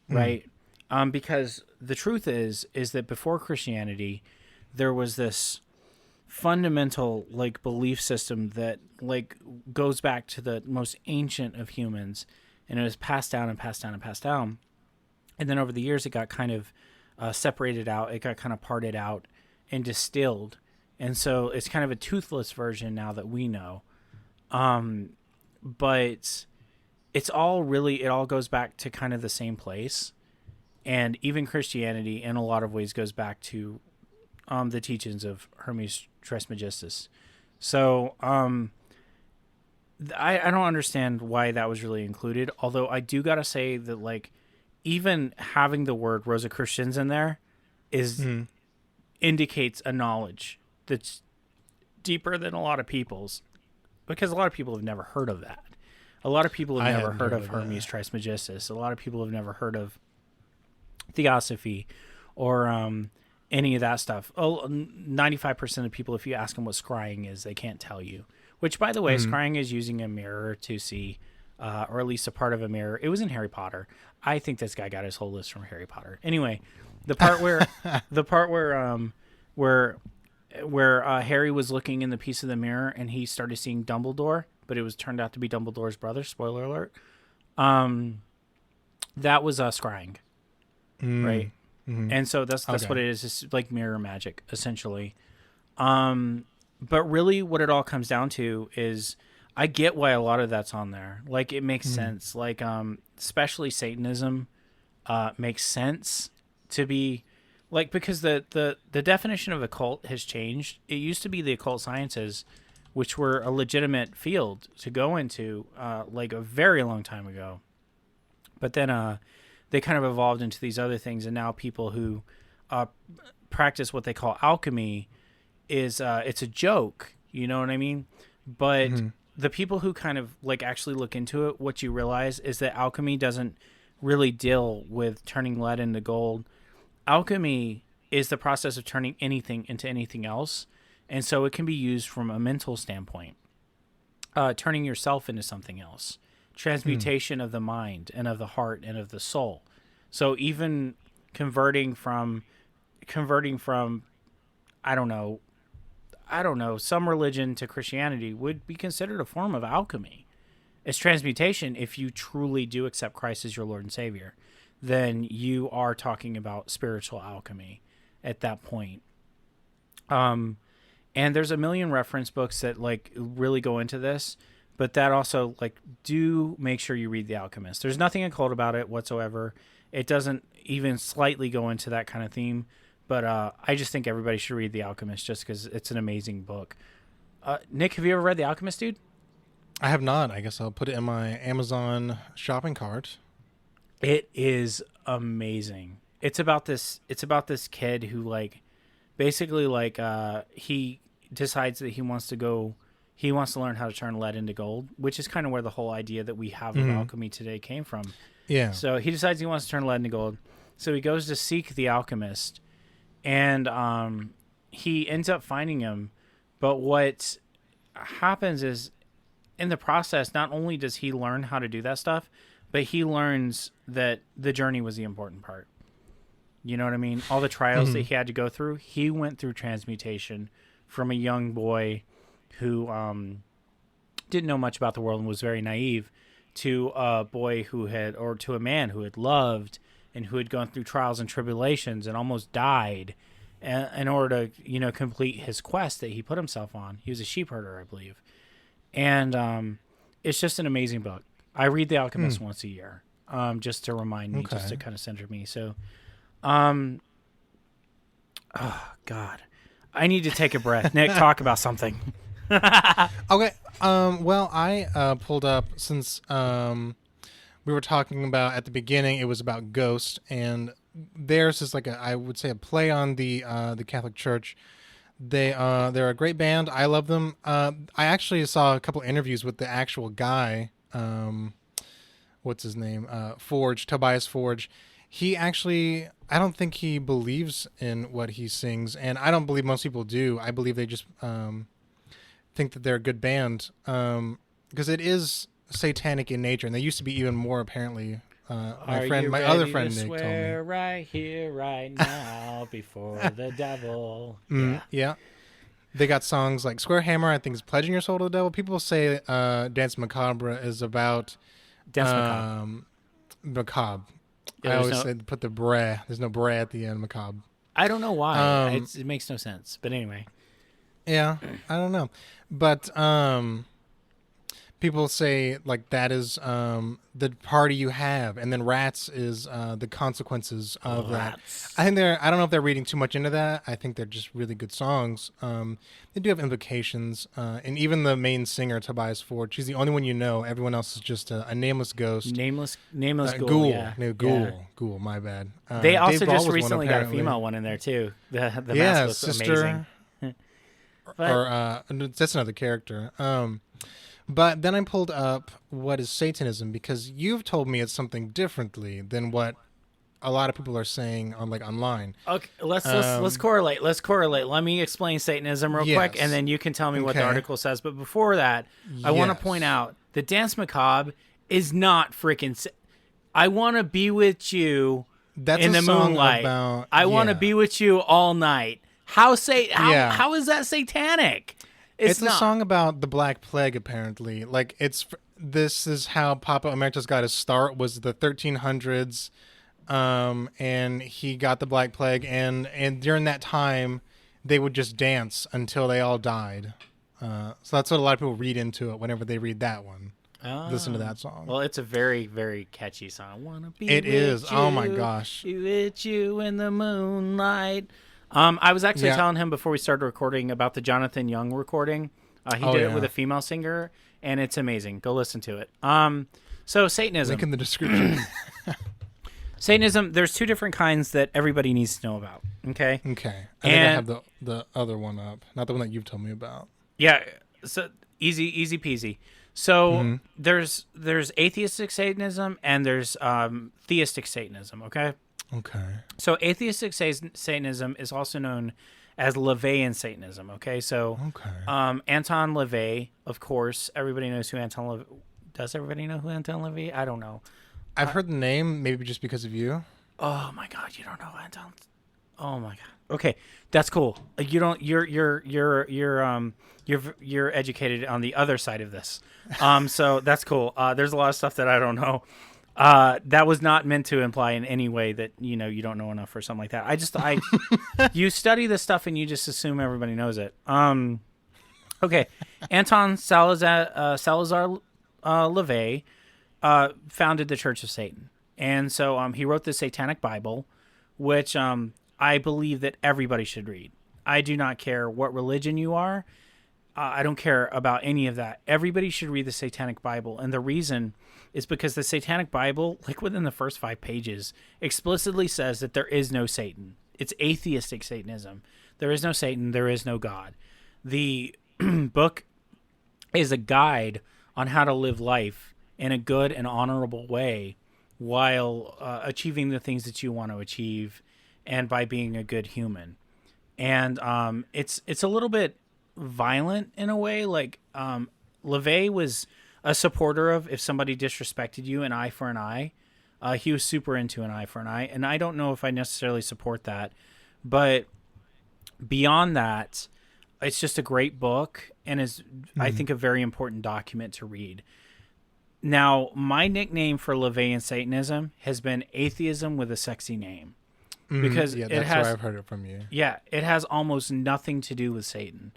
right? Because the truth is that before Christianity, there was this fundamental like belief system that like goes back to the most ancient of humans, and it was passed down and passed down and passed down. And then over the years, it got kind of separated out. It got kind of parted out and distilled. And so it's kind of a toothless version now that we know. But it's all really, it all goes back to kind of the same place. And even Christianity, in a lot of ways, goes back to the teachings of Hermes Trismegistus. So I don't understand why that was really included. Although I do got to say that, like, even having the word Rosicrucians in there is indicates a knowledge that's deeper than a lot of people's, because a lot of people have never heard of that. A lot of people have never heard of Hermes Trismegistus. A lot of people have never heard of Theosophy or any of that stuff. 95% of people, if you ask them what scrying is, they can't tell you. Which, by the way, scrying is using a mirror to see, or at least a part of a mirror. It was in Harry Potter. I think this guy got his whole list from Harry Potter. Anyway, the part where Harry was looking in the piece of the mirror and he started seeing Dumbledore, but it was turned out to be Dumbledore's brother. Spoiler alert. That was scrying, right? And so that's what it is. It's like mirror magic, essentially. But really, what it all comes down to is, I get why a lot of that's on there. Like, it makes sense. Like, especially Satanism makes sense to be, like, because the definition of occult has changed. It used to be the occult sciences, which were a legitimate field to go into, like, a very long time ago. But then they kind of evolved into these other things, and now people who practice what they call alchemy is it's a joke, you know what I mean? But the people who kind of like actually look into it, what you realize is that alchemy doesn't really deal with turning lead into gold. Alchemy is the process of turning anything into anything else, and so it can be used from a mental standpoint, turning yourself into something else, transmutation of the mind and of the heart and of the soul. So even converting from I don't know, some religion to Christianity would be considered a form of alchemy. It's transmutation. If you truly do accept Christ as your Lord and Savior, then you are talking about spiritual alchemy at that point. And there's a million reference books that like really go into this, but that also, like, do make sure you read The Alchemist. There's nothing occult about it whatsoever. It doesn't even slightly go into that kind of theme. But I just think everybody should read The Alchemist just because it's an amazing book. Nick, have you ever read The Alchemist, dude? I have not. I guess I'll put it in my Amazon shopping cart. It is amazing. It's about this kid who, like, basically, like, he decides that he wants to learn how to turn lead into gold, which is kind of where the whole idea that we have of alchemy today came from. Yeah. So he decides he wants to turn lead into gold. So he goes to seek the alchemist. And he ends up finding him. But what happens is, in the process, not only does he learn how to do that stuff, but he learns that the journey was the important part. You know what I mean? All the trials that he had to go through, he went through transmutation from a young boy who didn't know much about the world and was very naive, to a boy to a man who had loved and who had gone through trials and tribulations and almost died in order to, you know, complete his quest that he put himself on. He was a sheep herder, I believe. And it's just an amazing book. I read The Alchemist once a year, just to remind me, just to kind of center me. So, oh, God. I need to take a breath. Nick, talk about something. Okay. Well, I pulled up, since we were talking about at the beginning, it was about Ghost, and theirs is like I would say a play on the Catholic Church. They're a great band. I love them. I actually saw a couple interviews with the actual guy. What's his name? Tobias Forge. He actually, I don't think he believes in what he sings, and I don't believe most people do. I believe they just think that they're a good band because it is satanic in nature, and they used to be even more apparently. My other friend Nick told me. Right here, right now, before the devil. Yeah. They got songs like Square Hammer, I think, is Pledging Your Soul to the Devil. People say Dance Macabre is about... Dance Macabre. Macabre. Yeah, I always say put the bre. There's no bre at the end, Macabre. I don't know why. It makes no sense. But anyway. Yeah, I don't know. But people say, like, that is the party you have. And then Rats is the consequences of that. I don't know if they're reading too much into that. I think they're just really good songs. They do have implications. And even the main singer, Tobias Ford, she's the only one you know. Everyone else is just a nameless ghost. Nameless ghoul. Ghoul. Yeah. No, ghoul. Ghoul, my bad. They also Dave Grohl just was recently one, got a female one in there, too. The yeah, mask was sister. amazing. Or that's another character. But then I pulled up what is Satanism, because you've told me it's something differently than what a lot of people are saying on online. Okay, let's correlate. Let's correlate. Let me explain Satanism real quick, and then you can tell me what the article says. But before that, I want to point out that Dance Macabre is not freaking. I want to be with you in the moonlight. I want to be with you all night. How is that satanic? It's a song about the Black Plague, apparently. Like, this is how Papa Emeritus got his start, was the 1300s, and he got the Black Plague, and during that time, they would just dance until they all died. So that's what a lot of people read into it whenever they read that one. Listen to that song. Well, it's a very, very catchy song. I wanna be It with is. You, oh my gosh. Be with you in the moonlight. I was actually telling him before we started recording about the Jonathan Young recording. He did it with a female singer, and it's amazing. Go listen to it. So Satanism. Link in the description. Satanism, there's two different kinds that everybody needs to know about. Okay? Okay. I think I have the other one up. Not the one that you've told me about. Yeah. So easy peasy. So there's atheistic Satanism and there's theistic Satanism, okay? Okay. So atheistic Satanism is also known as LaVeyan Satanism. Okay, so Anton LaVey, of course, everybody knows who Anton LaVey. Does everybody know who Anton LaVey? I don't know. I've heard the name, maybe just because of you. Oh my God, you don't know Anton? Oh my God. Okay, that's cool. You don't. You're educated on the other side of this. So that's cool. There's a lot of stuff that I don't know. That was not meant to imply in any way that, you don't know enough or something like that. You study this stuff and you just assume everybody knows it. Okay. Anton Salazar LaVey founded the Church of Satan. And so he wrote the Satanic Bible, which I believe that everybody should read. I do not care what religion you are. I don't care about any of that. Everybody should read the Satanic Bible. And the reason is because the Satanic Bible, like within the first 5 pages, explicitly says that there is no Satan. It's atheistic Satanism. There is no Satan. There is no God. The book is a guide on how to live life in a good and honorable way while achieving the things that you want to achieve and by being a good human. And it's a little bit violent in a way. Like LaVey was a supporter of, if somebody disrespected you, an eye for an eye. He was super into an eye for an eye, and I don't know if I necessarily support that. But beyond that, it's just a great book and is, I think, a very important document to read. Now, my nickname for LaVeyan Satanism has been atheism with a sexy name. Because that's it has, where I've heard it from you. Yeah, it has almost nothing to do with Satan.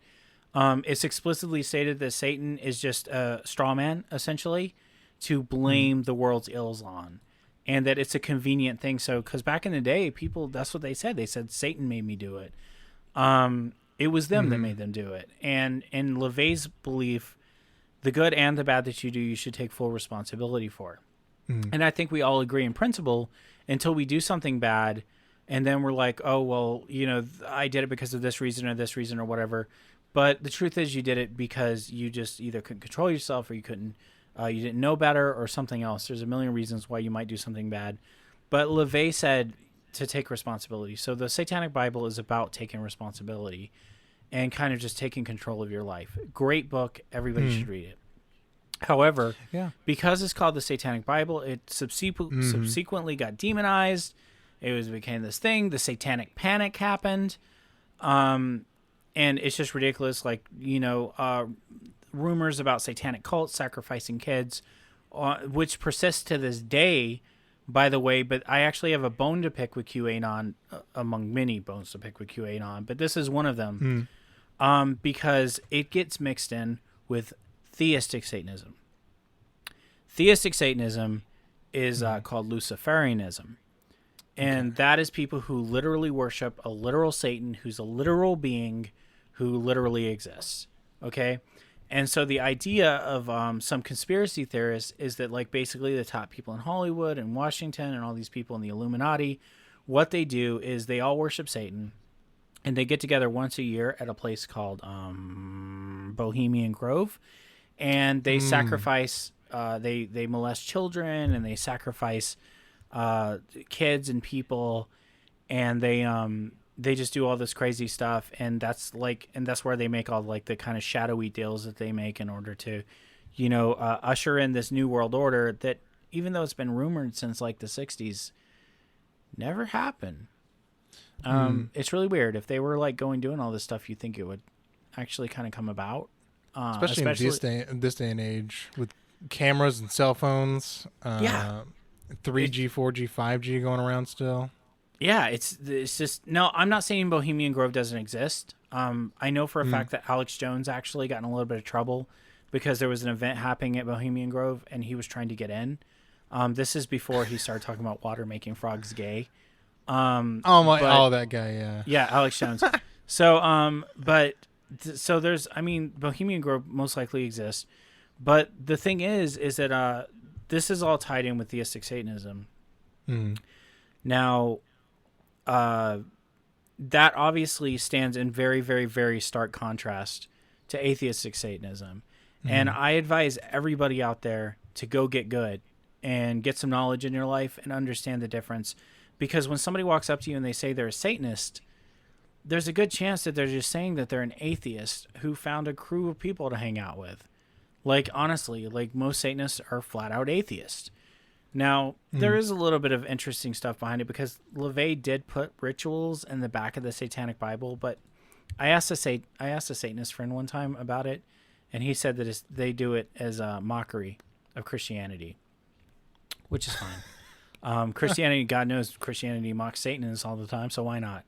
It's explicitly stated that Satan is just a straw man, essentially, to blame the world's ills on. And that it's a convenient thing. So, because back in the day, people, that's what they said. They said, Satan made me do it. It was them that made them do it. And in LaVey's belief, the good and the bad that you do, you should take full responsibility for. And I think we all agree in principle until we do something bad. And then we're like, oh, well, I did it because of this reason or whatever. But the truth is you did it because you just either couldn't control yourself or you couldn't, you didn't know better or something else. There's a million reasons why you might do something bad. But LaVey said to take responsibility. So the Satanic Bible is about taking responsibility. and kind of just taking control of your life. Great book. Everybody should read it. However, because it's called the Satanic Bible, it subsequently got demonized. It became this thing. The Satanic Panic happened. And it's just ridiculous. Like, rumors about satanic cults sacrificing kids, which persists to this day, by the way. But I actually have a bone to pick with QAnon, among many bones to pick with QAnon. But this is one of them, because it gets mixed in with theistic Satanism. Theistic Satanism is called Luciferianism. And that is people who literally worship a literal Satan who's a literal being who literally exists. Okay? And so the idea of some conspiracy theorists is that, like, basically the top people in Hollywood and Washington and all these people in the Illuminati, what they do is they all worship Satan, and they get together once a year at a place called Bohemian Grove, and they sacrifice, they molest children, and they sacrifice kids and people, and they just do all this crazy stuff, and that's where they make all like the kind of shadowy deals that they make in order to, usher in this new world order that, even though it's been rumored since like the 60s, never happened. It's really weird. If they were like doing all this stuff, you'd think it would actually kind of come about. Especially in this day and age with cameras and cell phones. 3G, 4G, 5G going around still. Yeah, it's just, no, I'm not saying Bohemian Grove doesn't exist. I know for a fact that Alex Jones actually got in a little bit of trouble because there was an event happening at Bohemian Grove and he was trying to get in. This is before he started talking about water making frogs gay. That guy, yeah. Yeah, Alex Jones. So, so there's, Bohemian Grove most likely exists. But the thing is that this is all tied in with theistic Satanism. Now, that obviously stands in very, very, very stark contrast to atheistic Satanism. And I advise everybody out there to go get good and get some knowledge in your life and understand the difference. Because when somebody walks up to you and they say they're a Satanist, there's a good chance that they're just saying that they're an atheist who found a crew of people to hang out with. Like, honestly, like most Satanists are flat out atheists. Now, there is a little bit of interesting stuff behind it because LaVey did put rituals in the back of the Satanic Bible, but I asked a Satanist friend one time about it, and he said that they do it as a mockery of Christianity, which is fine. Christianity, God knows Christianity mocks Satanists all the time, so why not?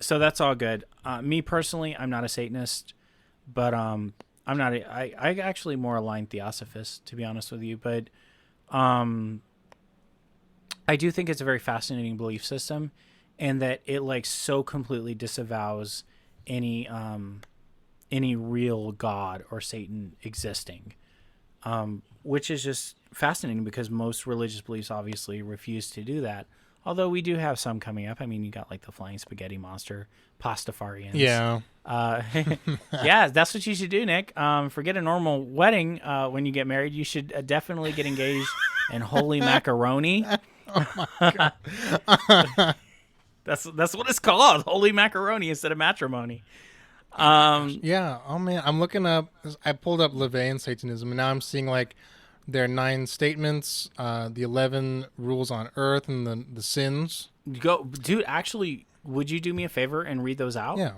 So that's all good. Me personally, I'm not a Satanist, but I actually more aligned theosophist, to be honest with you, but I do think it's a very fascinating belief system, and that it like so completely disavows any real God or Satan existing, which is just fascinating because most religious beliefs obviously refuse to do that. Although we do have some coming up. I mean, you got like the flying spaghetti monster, Pastafarians. Yeah. Yeah, that's what you should do, Nick. Forget a normal wedding. When you get married, you should definitely get engaged in holy macaroni. Oh my God. That's what it's called, holy macaroni instead of matrimony. Yeah. Oh man, I'm looking up. I pulled up LaVey and Satanism, and now I'm seeing like their 9 statements, the 11 rules on Earth, and the sins. Go, dude. Actually, would you do me a favor and read those out? Yeah.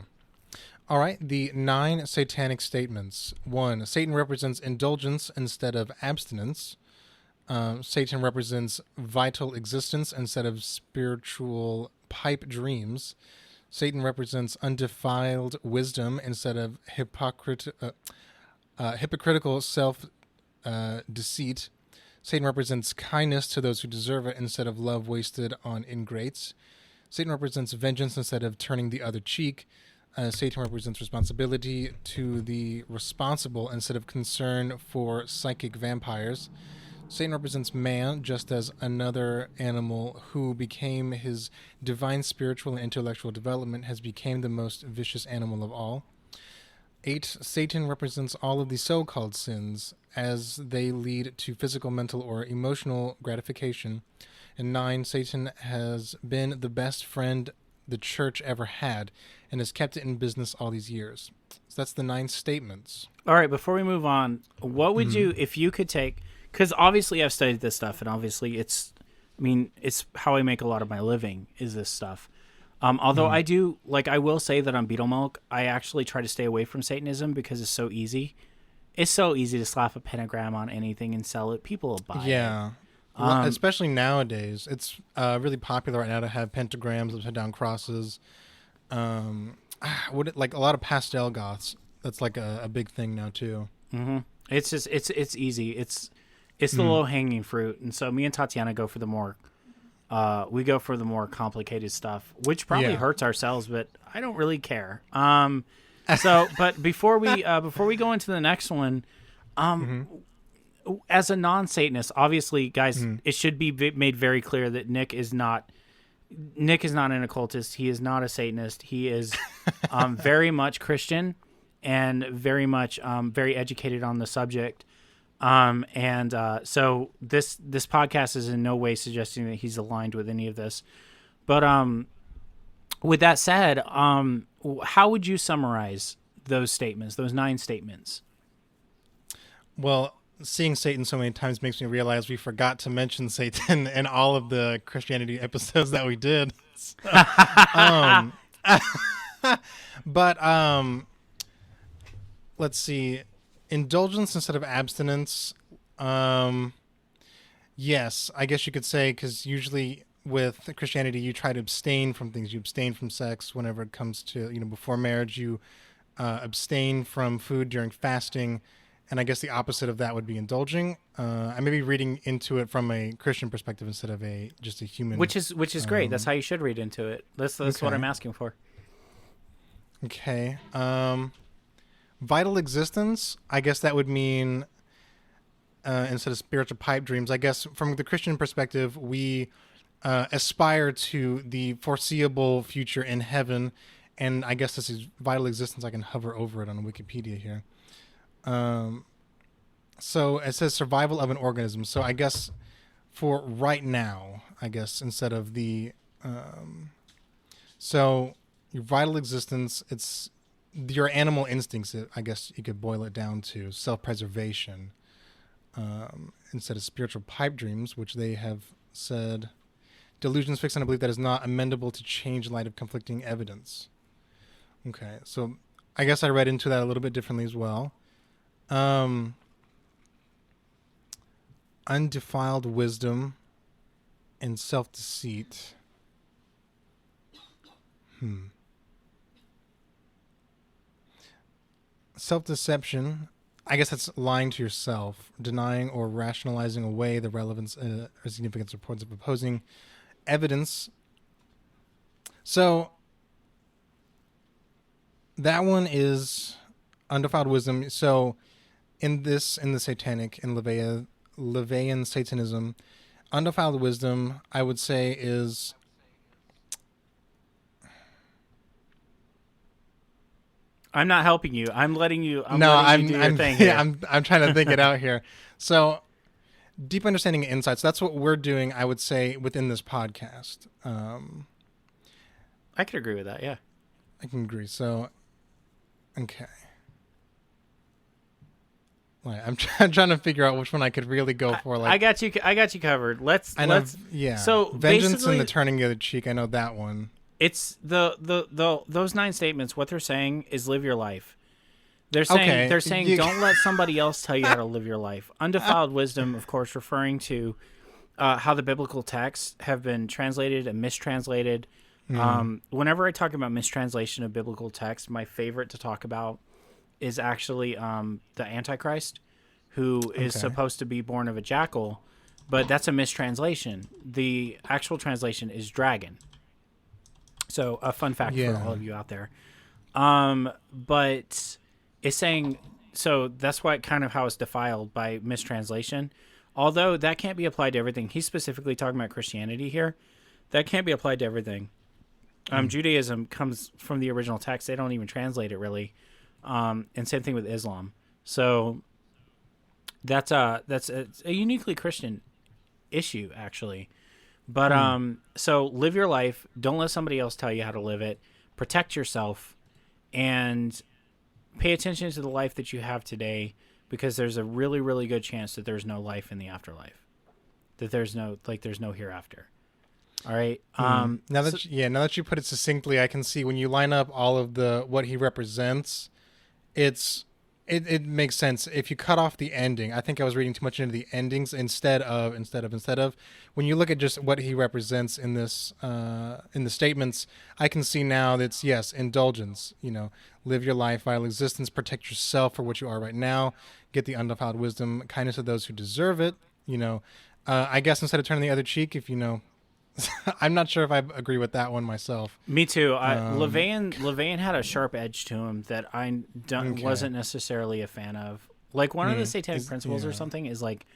All right. The 9 satanic statements. 1. Satan represents indulgence instead of abstinence. Satan represents vital existence instead of spiritual pipe dreams. Satan represents undefiled wisdom instead of hypocritical self-deceit. Satan represents kindness to those who deserve it instead of love wasted on ingrates. Satan represents vengeance instead of turning the other cheek. Satan represents responsibility to the responsible instead of concern for psychic vampires. Satan represents man just as another animal who became his divine spiritual and intellectual development has become the most vicious animal of all. 8. Satan represents all of the so-called sins as they lead to physical, mental, or emotional gratification. And 9. Satan has been the best friend the church ever had and has kept it in business all these years. So that's the 9 statements. All right, before we move on, what would you, if you could take, because obviously I've studied this stuff, and obviously it's how I make a lot of my living is this stuff. Although I do, I will say that on Beetle Milk, I actually try to stay away from Satanism because it's so easy. It's so easy to slap a pentagram on anything and sell it. People will buy it. Yeah. Especially nowadays. It's really popular right now to have pentagrams, upside down crosses. A lot of pastel goths. That's like a big thing now too. Mm-hmm. It's just it's easy. It's the low hanging fruit, and so me and Tatiana go for the more complicated stuff, which probably hurts ourselves, but I don't really care. But before we go into the next one, as a non-Satanist, obviously, guys, it should be made very clear that Nick is not an occultist. He is not a Satanist. He is very much Christian and very much very educated on the subject. So this podcast is in no way suggesting that he's aligned with any of this. But with that said, how would you summarize those statements, those 9 statements? Well, seeing Satan so many times makes me realize we forgot to mention Satan in all of the Christianity episodes that we did. But let's see. Indulgence instead of abstinence. Yes, I guess you could say, because usually with Christianity, you try to abstain from things. You abstain from sex whenever it comes to, before marriage. You abstain from food during fasting. And I guess the opposite of that would be indulging. I may be reading into it from a Christian perspective instead of just a human. Which is great. That's how you should read into it. That's okay. What I'm asking for. Okay. Vital existence, I guess that would mean instead of spiritual pipe dreams, I guess from the Christian perspective, we aspire to the foreseeable future in heaven. And I guess this is vital existence. I can hover over it on Wikipedia here. So it says survival of an organism. So I guess for right now, instead of the, so your vital existence, it's your animal instincts. I guess you could boil it down to self-preservation, instead of spiritual pipe dreams, which they have said delusions fixed on a belief that is not amendable to change in light of conflicting evidence. Okay. So I guess I read into that a little bit differently as well. Undefiled wisdom and self-deceit. Self-deception, I guess that's lying to yourself, denying or rationalizing away the relevance or significance of reports of opposing evidence. So that one is undefiled wisdom. So in the satanic and Levian Satanism, undefiled wisdom, I would say, is I'm not helping you. I'm letting you. I'm do your thing here. I'm trying to think it out here. So, deep understanding and insights. That's what we're doing, I would say, within this podcast. I could agree with that. Yeah, I can agree. So, okay. I'm trying to figure out which one I could really go for. I got you covered. Let's. Yeah. So vengeance and the turning the other cheek. I know that one. It's those 9 statements. What they're saying is live your life. They're saying don't let somebody else tell you how to live your life. Undefiled wisdom, of course, referring to how the biblical texts have been translated and mistranslated. Whenever I talk about mistranslation of biblical text, my favorite to talk about is actually the Antichrist, who is supposed to be born of a jackal, but that's a mistranslation. The actual translation is dragon. So a fun fact for all of you out there. But it's saying, so that's why kind of how it's defiled by mistranslation. Although that can't be applied to everything. He's specifically talking about Christianity here. That can't be applied to everything. Judaism comes from the original text. They don't even translate it really. And same thing with Islam. So that's a uniquely Christian issue, actually, But so live your life. Don't let somebody else tell you how to live it. Protect yourself, and pay attention to the life that you have today, because there's a really, really good chance that there's no life in the afterlife. That there's no hereafter. All right. Now that you put it succinctly, I can see when you line up all of what he represents, it makes sense. If you cut off the ending, I think I was reading too much into the endings instead of when you look at just what he represents in this in the statements, I can see now that's yes, indulgence. Live your life, vile existence, protect yourself for what you are right now, get the undefiled wisdom, kindness of those who deserve it. I guess instead of turning the other cheek, if I'm not sure if I agree with that one myself. Me too. Levain had a sharp edge to him that I wasn't necessarily a fan of. Like one of the satanic principles or something is like,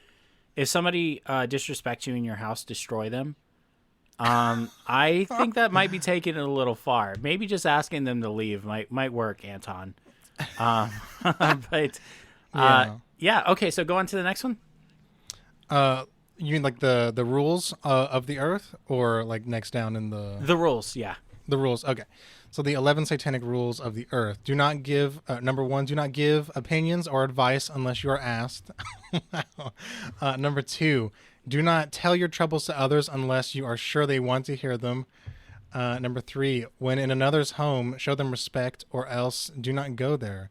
if somebody disrespects you in your house, destroy them. I think that might be taking it a little far. Maybe just asking them to leave might work, Anton. But yeah. Okay, so go on to the next one. You mean like the rules of the earth, or like next down in the rules? Yeah, the rules. Okay, so the 11 satanic rules of the earth. Do not give number 1. Do not give opinions or advice unless you are asked. Number 2. Do not tell your troubles to others unless you are sure they want to hear them. Number 3. When in another's home, show them respect, or else do not go there.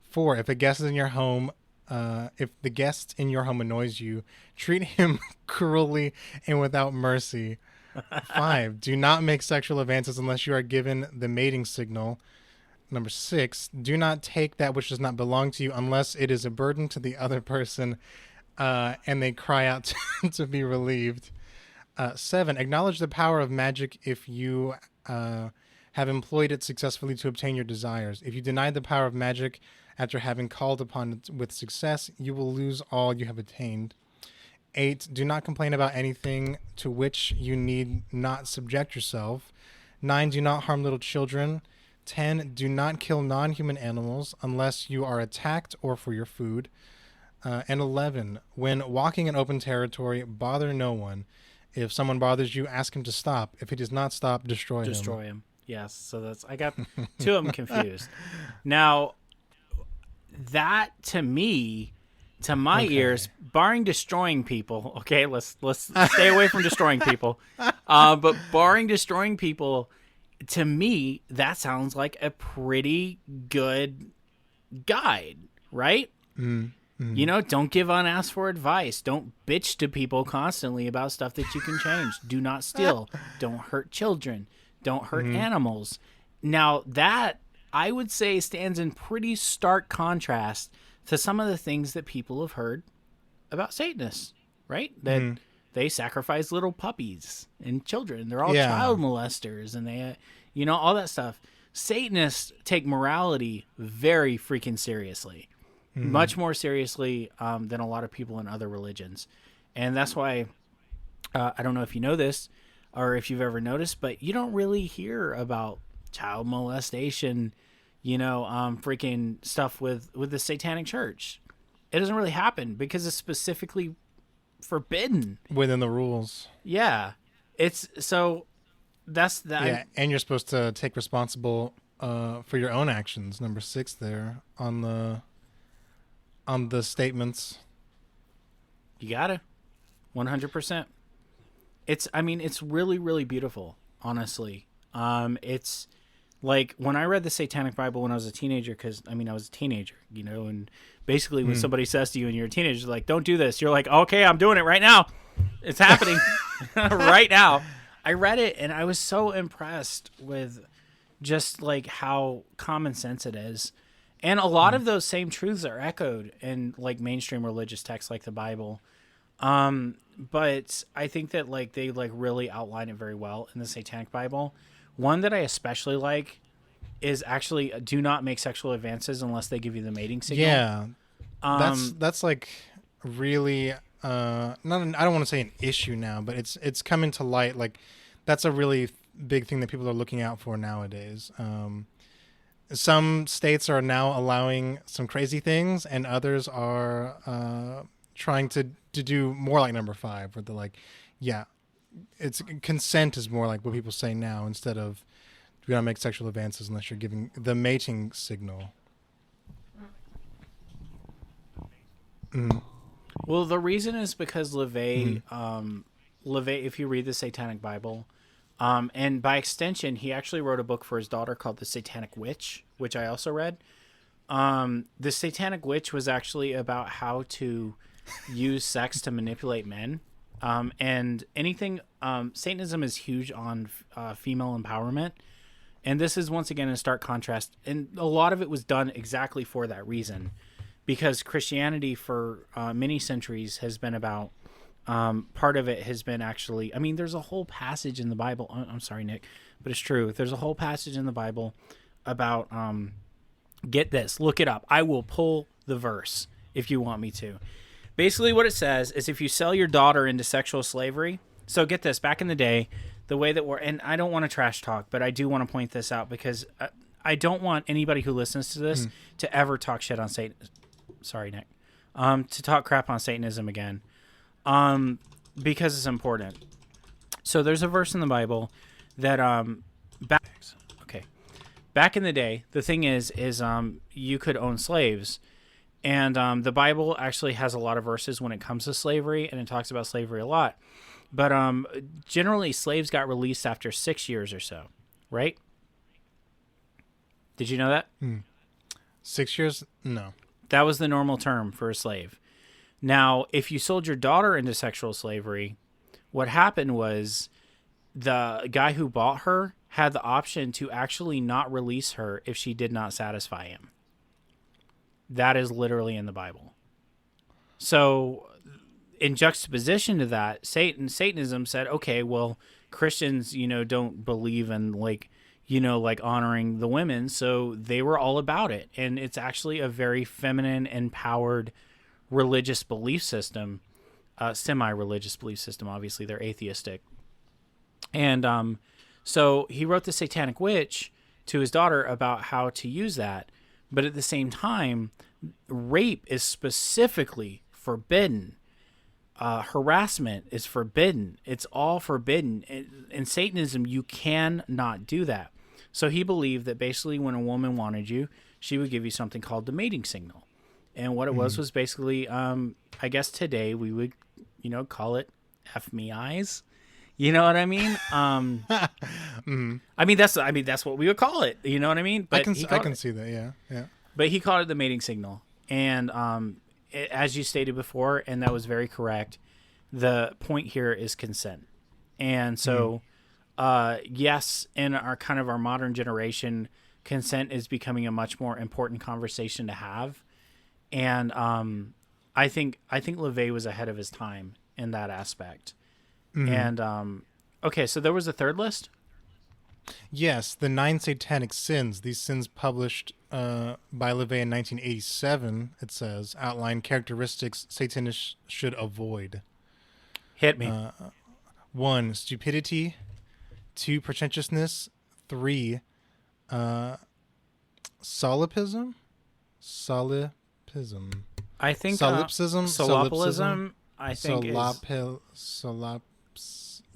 4. If a guest is in your home. If the guest in your home annoys you, treat him cruelly and without mercy. 5, do not make sexual advances unless you are given the mating signal. Number 6, do not take that which does not belong to you unless it is a burden to the other person and they cry out to be relieved. 7, acknowledge the power of magic if you have employed it successfully to obtain your desires. If you deny the power of magic after having called upon it with success, you will lose all you have attained. 8, do not complain about anything to which you need not subject yourself. 9, do not harm little children. 10, do not kill non-human animals unless you are attacked or for your food. And 11, when walking in open territory, bother no one. If someone bothers you, ask him to stop. If he does not stop, destroy him. Destroy him. Yes, so I got two of them confused. Now, that to me, to my ears, barring destroying people, okay, let's stay away from destroying people. But barring destroying people, to me, that sounds like a pretty good guide, right? Mm-hmm. Don't give unasked for advice. Don't bitch to people constantly about stuff that you can change. Do not steal. Don't hurt children. Don't hurt animals. Now, that I would say stands in pretty stark contrast to some of the things that people have heard about Satanists, right? That they sacrifice little puppies and children. They're all child molesters, and they, all that stuff. Satanists take morality very freaking seriously, much more seriously than a lot of people in other religions. And that's why, I don't know if you know this or if you've ever noticed, but you don't really hear about child molestation, freaking stuff with the Satanic Church. It doesn't really happen because it's specifically forbidden within the rules. Yeah, that's that. Yeah, and you're supposed to take responsible for your own actions. Number 6 there on the statements. You gotta 100%. It's really, really beautiful, honestly. It's like when I read the Satanic Bible when I was a teenager, because I was a teenager, and basically when somebody says to you and you're a teenager, like, don't do this, you're like, okay, I'm doing it right now. It's happening right now. I read it and I was so impressed with just like how common sense it is. And a lot of those same truths are echoed in like mainstream religious texts like the Bible. But I think that like they like really outline it very well in the Satanic Bible. One that I especially like is actually do not make sexual advances unless they give you the mating signal. Yeah. That's like really I don't want to say an issue now, but it's coming to light. Like that's a really big thing that people are looking out for nowadays. Some states are now allowing some crazy things, and others are trying to do more like number 5, where they're like, yeah, it's consent is more like what people say now instead of do not make sexual advances unless you're giving the mating signal. Mm. Well, the reason is because LaVey, LaVey, if you read the Satanic Bible, and by extension, he actually wrote a book for his daughter called The Satanic Witch, which I also read. The Satanic Witch was actually about how to use sex to manipulate men. And anything, Satanism is huge on female empowerment. And this is once again in stark contrast. And a lot of it was done exactly for that reason. Because Christianity for many centuries has been about, part of it has been actually, I mean, there's a whole passage in the Bible. I'm sorry, Nick, but it's true. There's a whole passage in the Bible about, get this, look it up. I will pull the verse if you want me to. Basically what it says is if you sell your daughter into sexual slavery. So get this, back in the day, the way that and I don't want to trash talk, but I do want to point this out because I don't want anybody who listens to this to ever talk shit on Satan. Sorry, Nick. To talk crap on Satanism again. Because it's important. So there's a verse in the Bible that back in the day, the thing is you could own slaves. And the Bible actually has a lot of verses when it comes to slavery, and it talks about slavery a lot. But generally, slaves got released after 6 years or so, right? Did you know that? 6 years? No. That was the normal term for a slave. Now, if you sold your daughter into sexual slavery, what happened was the guy who bought her had the option to actually not release her if she did not satisfy him. That is literally in the Bible. So, in juxtaposition to that, Satanism said, okay, well, Christians, don't believe in honoring the women, so they were all about it. And it's actually a very feminine, empowered religious belief system, semi-religious belief system. Obviously, they're atheistic. And so he wrote the Satanic Witch to his daughter about how to use that. But at the same time, rape is specifically forbidden. Harassment is forbidden. It's all forbidden. In Satanism, you cannot do that. So he believed that basically when a woman wanted you, she would give you something called the mating signal. And what it was basically, I guess today we would, call it F me eyes. You know what I mean? I mean that's what we would call it. You know what I mean? But I can see that. Yeah. But he called it the mating signal. And as you stated before, and that was very correct, the point here is consent. And so, yes, in our modern generation, consent is becoming a much more important conversation to have. And I think LaVey was ahead of his time in that aspect. And okay, so there was a third list? Yes, the 9 satanic sins. These sins published by LaVey in 1987, it says, outline characteristics Satanists should avoid. Hit me. 1, stupidity. 2, pretentiousness. 3, solipsism. I think solipsism. Solipsism. I think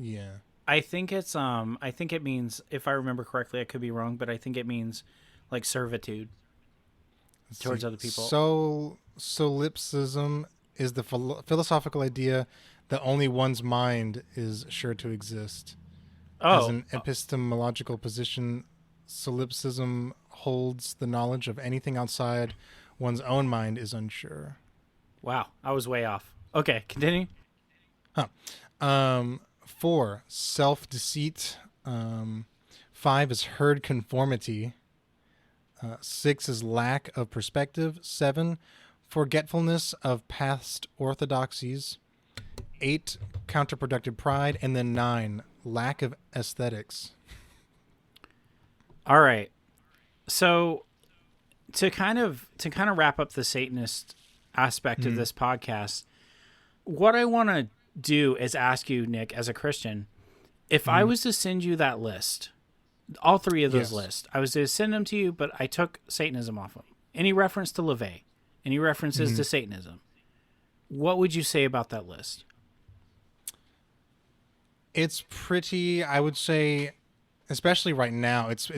yeah. I think it's I think it means, if I remember correctly, I could be wrong, but I think it means like servitude towards other people. So solipsism is the philosophical idea that only one's mind is sure to exist. As an epistemological position, solipsism holds the knowledge of anything outside one's own mind is unsure. Wow, I was way off. Okay, continue. 4, self-deceit. 5 is herd conformity. 6 is lack of perspective. 7, forgetfulness of past orthodoxies. 8, counterproductive pride. And then 9, lack of aesthetics. All right. So to kind of wrap up the Satanist aspect of this podcast, what I want to do is ask you, Nick, as a Christian, if I was to send you that list, all 3 of those lists, I was to send them to you, but I took Satanism off them. Any reference to LaVey, any references to Satanism, what would you say about that list? It's pretty, I would say, especially right now. It's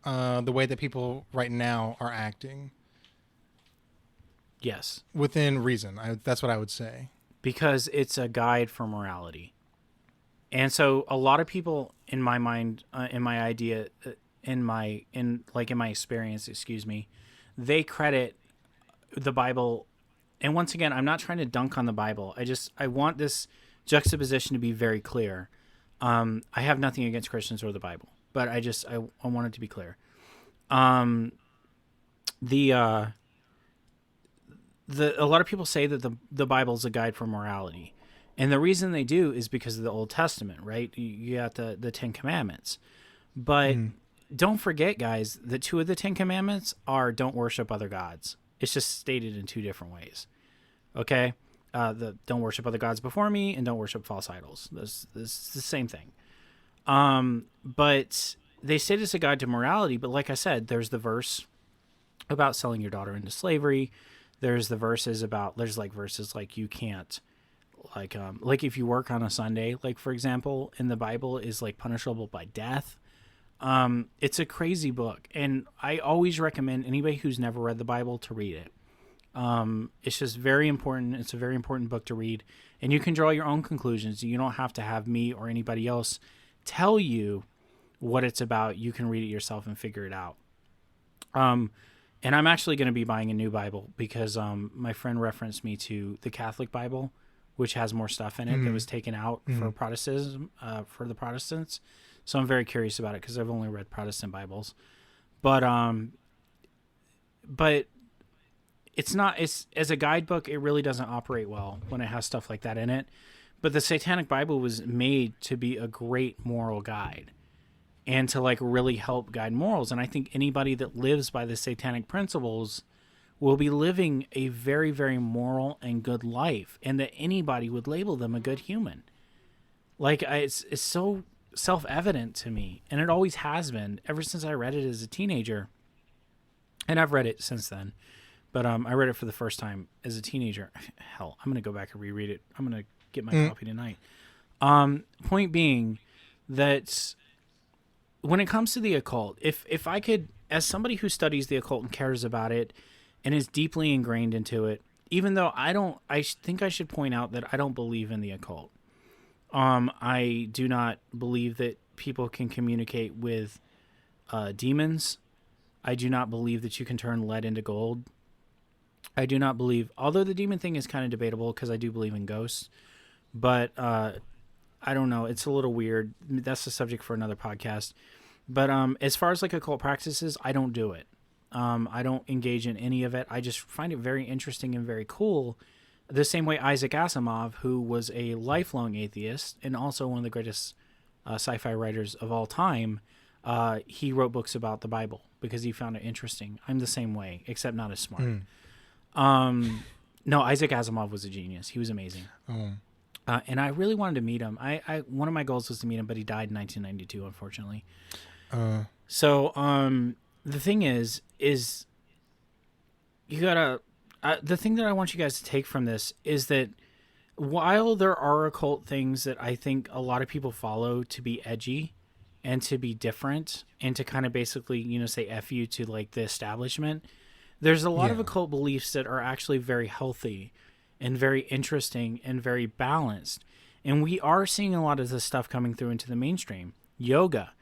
the way that people right now are acting Yes, within reason. That's what I would say. because it's a guide for morality. And so a lot of people in my mind, in my idea, in my experience, excuse me, they credit the Bible. And once again, I'm not trying to dunk on the Bible. I want this juxtaposition to be very clear. I have nothing against Christians or the Bible, but I want it to be clear. A lot of people say that the Bible is a guide for morality. And the reason they do is because of the Old Testament, right? You got the Ten Commandments. But don't forget, guys, that 2 of the Ten Commandments are don't worship other gods. It's just stated in 2 different ways. Okay? The don't worship other gods before me and don't worship false idols. This is the same thing. But they say it's a guide to morality, but like I said, there's the verse about selling your daughter into slavery. There's verses like you can't, like if you work on a Sunday, like for example, in the Bible is like punishable by death. It's a crazy book, and I always recommend anybody who's never read the Bible to read it. It's just very important. It's a very important book to read, and you can draw your own conclusions. You don't have to have me or anybody else tell you what it's about. You can read it yourself and figure it out. And I'm actually going to be buying a new Bible because my friend referenced me to the Catholic Bible, which has more stuff in it that was taken out for Protestantism, for the Protestants. So I'm very curious about it because I've only read Protestant Bibles. But it's not, as a guidebook, it really doesn't operate well when it has stuff like that in it. But the Satanic Bible was made to be a great moral guide and to like really help guide morals. And I think anybody that lives by the Satanic principles will be living a very, very moral and good life, and that anybody would label them a good human. Like it's so self-evident to me, and it always has been ever since I read it as a teenager. And I've read it since then, but I read it for the first time as a teenager. Hell, I'm gonna go back and reread it. I'm gonna get my copy tonight. Point being that when it comes to the occult, if I could, as somebody who studies the occult and cares about it and is deeply ingrained into it, even though I think I should point out that I don't believe in the occult. I do not believe that people can communicate with demons. I do not believe that you can turn lead into gold. I do not believe, although the demon thing is kind of debatable because I do believe in ghosts, but I don't know. It's a little weird. That's the subject for another podcast. But as far as like occult practices, I don't do it. I don't engage in any of it. I just find it very interesting and very cool. The same way Isaac Asimov, who was a lifelong atheist and also one of the greatest sci-fi writers of all time, he wrote books about the Bible because he found it interesting. I'm the same way, except not as smart. No, Isaac Asimov was a genius. He was amazing. And I really wanted to meet him. I one of my goals was to meet him, but he died in 1992, unfortunately. So the thing is you gotta. The thing that I want you guys to take from this is that while there are occult things that I think a lot of people follow to be edgy and to be different and to kind of basically, say F you to like the establishment, there's a lot of occult beliefs that are actually very healthy and very interesting and very balanced. And we are seeing a lot of this stuff coming through into the mainstream. Yoga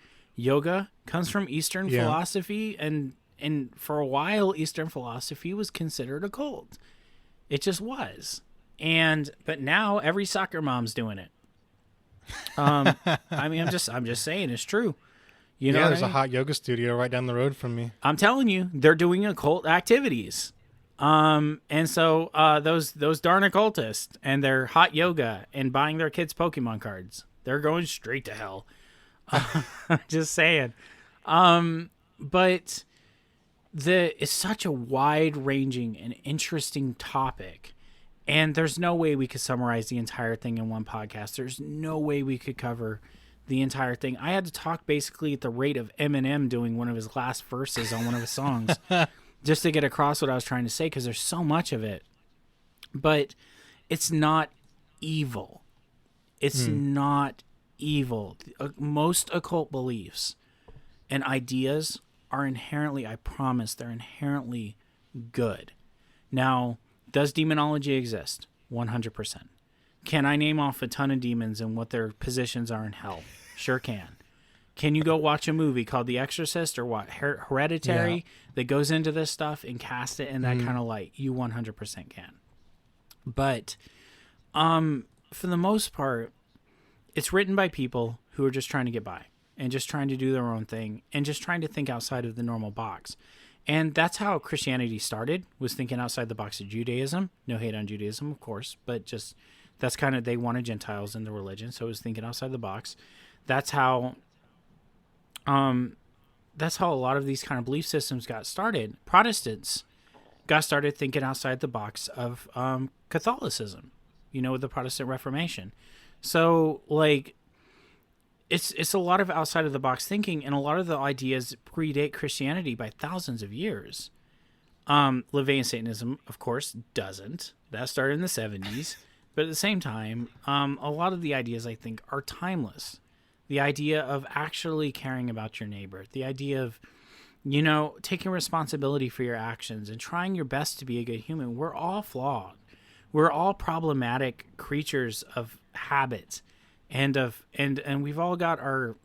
comes from Eastern philosophy, and for a while, Eastern philosophy was considered a cult. It just was. But now every soccer mom's doing it. I mean, I'm just saying it's true. You know, there's a hot yoga studio right down the road from me. I'm telling you, they're doing occult activities. And so those darn occultists and their hot yoga and buying their kids Pokemon cards, they're going straight to hell. Just saying. But it's such a wide-ranging and interesting topic, and there's no way we could summarize the entire thing in one podcast. There's no way we could cover the entire thing. I had to talk basically at the rate of Eminem doing one of his last verses on one of his songs just to get across what I was trying to say, because there's so much of it. But it's not evil. It's not evil. Most occult beliefs and ideas are inherently, I promise, they're inherently good. Now, does demonology exist? 100%. Can I name off a ton of demons and what their positions are in hell? Sure can. Can you go watch a movie called The Exorcist or what? Hereditary that goes into this stuff and cast it in that kind of light? You 100% can. But for the most part, it's written by people who are just trying to get by and just trying to do their own thing and just trying to think outside of the normal box. And that's how Christianity started, was thinking outside the box of Judaism. No hate on Judaism, of course, but just that's kind of, they wanted Gentiles in the religion, so it was thinking outside the box. That's how a lot of these kind of belief systems got started. Protestants got started thinking outside the box of Catholicism, with the Protestant Reformation. So, like, it's a lot of outside of the box thinking, and a lot of the ideas predate Christianity by thousands of years. LaVeyan Satanism, of course, doesn't. That started in the 70s. But at the same time, a lot of the ideas, I think, are timeless. The idea of actually caring about your neighbor. The idea of, taking responsibility for your actions and trying your best to be a good human. We're all flawed. We're all problematic creatures of habit. And we've all got our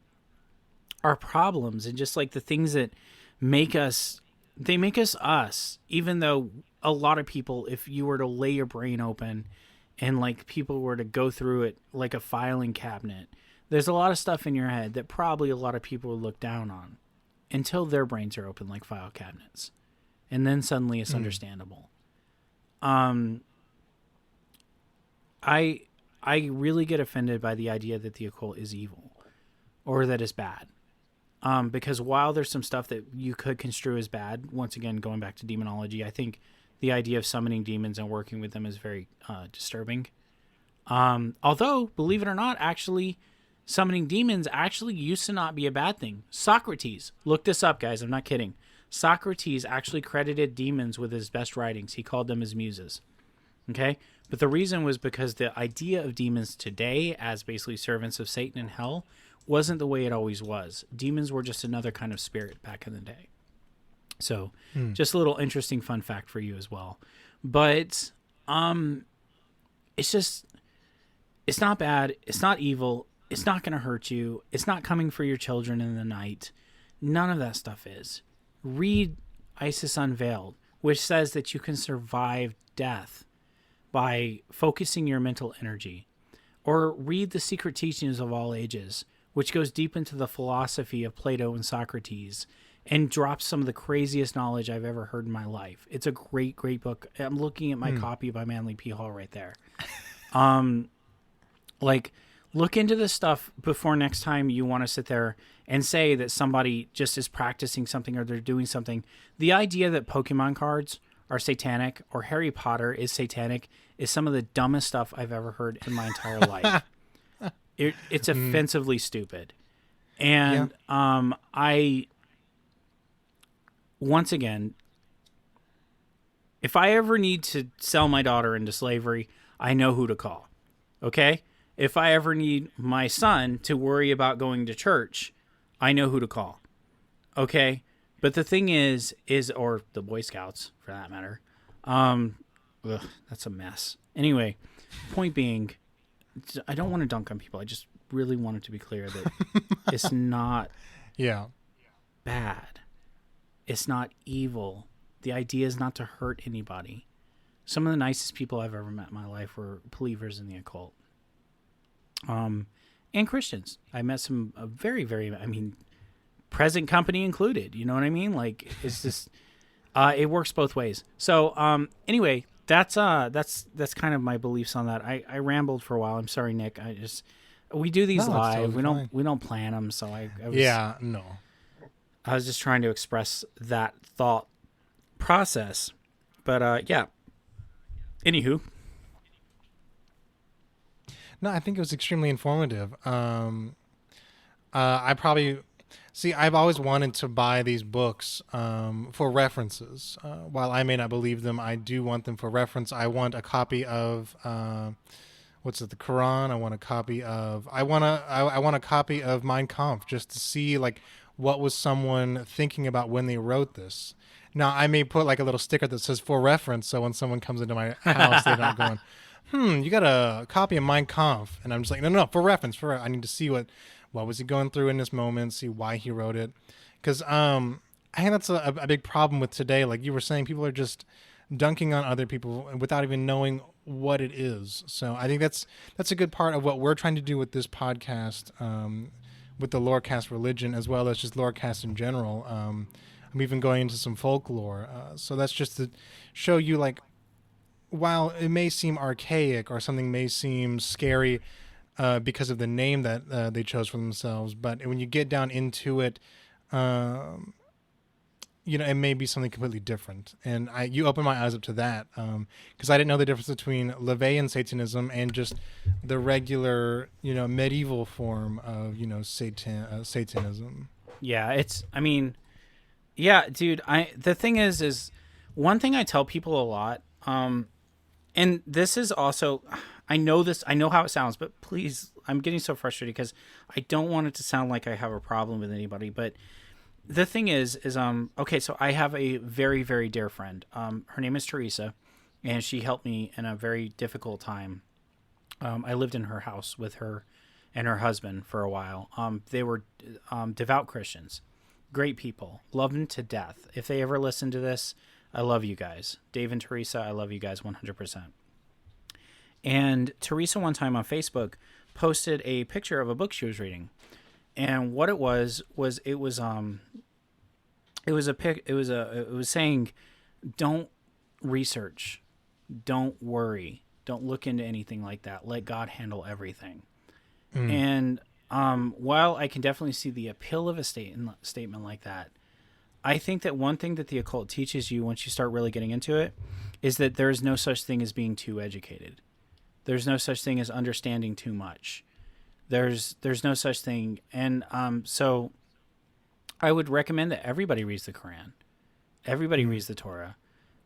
problems, and just like the things that make us us, even though a lot of people, if you were to lay your brain open and like people were to go through it like a filing cabinet, there's a lot of stuff in your head that probably a lot of people would look down on until their brains are open like file cabinets. And then suddenly it's understandable. I really get offended by the idea that the occult is evil or that it's bad. Because while there's some stuff that you could construe as bad, once again, going back to demonology, I think the idea of summoning demons and working with them is very disturbing. Although, believe it or not, actually, summoning demons actually used to not be a bad thing. Socrates, look this up, guys, I'm not kidding. Socrates actually credited demons with his best writings. He called them his muses. Okay? But the reason was because the idea of demons today as basically servants of Satan in hell wasn't the way it always was. Demons were just another kind of spirit back in the day. So, just a little interesting fun fact for you as well. But it's not bad. It's not evil. It's not going to hurt you. It's not coming for your children in the night. None of that stuff is. Read Isis Unveiled, which says that you can survive death by focusing your mental energy. Or read The Secret Teachings of All Ages, which goes deep into the philosophy of Plato and Socrates and drops some of the craziest knowledge I've ever heard in my life. It's a great, great book. I'm looking at my copy by Manly P. Hall right there. Look into this stuff before next time you want to sit there and say that somebody just is practicing something or they're doing something. The idea that Pokemon cards are satanic or Harry Potter is satanic is some of the dumbest stuff I've ever heard in my entire life. It's offensively stupid. And once again, if I ever need to sell my daughter into slavery, I know who to call. Okay? If I ever need my son to worry about going to church, I know who to call. Okay? But the thing is, or the Boy Scouts, for that matter. That's a mess. Anyway, point being, I don't want to dunk on people. I just really want it to be clear that it's not bad. It's not evil. The idea is not to hurt anybody. Some of the nicest people I've ever met in my life were believers in the occult. And Christians. I met some very, very, present company included. You know what I mean? Like, it's just, it works both ways. So, anyway, that's kind of my beliefs on that. I rambled for a while. I'm sorry, Nick. We do these live. Totally We don't plan them. So I was just trying to express that thought process. But, yeah. Anywho. No, I think it was extremely informative. I've always wanted to buy these books for references. While I may not believe them, I do want them for reference. I want a copy of what's it, the Quran. I want a copy of Mein Kampf, just to see like what was someone thinking about when they wrote this. Now I may put like a little sticker that says for reference, so when someone comes into my house, they're not going, you got a copy of Mein Kampf, and I'm just like, no, for reference. I need to see what was he going through in this moment, see why he wrote it, because I think that's a big problem with today. Like you were saying, people are just dunking on other people without even knowing what it is. So I think that's a good part of what we're trying to do with this podcast, with the Lorecast religion, as well as just Lorecast in general. I'm even going into some folklore. So that's just to show you, like, while it may seem archaic or something may seem scary because of the name that they chose for themselves, but when you get down into it, it may be something completely different. And you opened my eyes up to that, because I didn't know the difference between LaVeyan Satanism and just the regular, medieval form of, Satanism. Yeah, yeah, dude, the thing is one thing I tell people a lot, and this is also, I know how it sounds, but please, I'm getting so frustrated because I don't want it to sound like I have a problem with anybody, but the thing is okay, so I have a very, very dear friend. Her name is Teresa, and she helped me in a very difficult time. I lived in her house with her and her husband for a while. They were devout Christians, great people, love them to death. If they ever listen to this, I love you guys. Dave and Teresa, I love you guys 100%. And Teresa one time on Facebook posted a picture of a book she was reading. And what it was saying, don't research, don't worry, don't look into anything like that. Let God handle everything. And while I can definitely see the appeal of a statement like that, I think that one thing that the occult teaches you once you start really getting into it is that there is no such thing as being too educated. There's no such thing as understanding too much. There's no such thing. And so I would recommend that everybody reads the Quran. Everybody reads the Torah.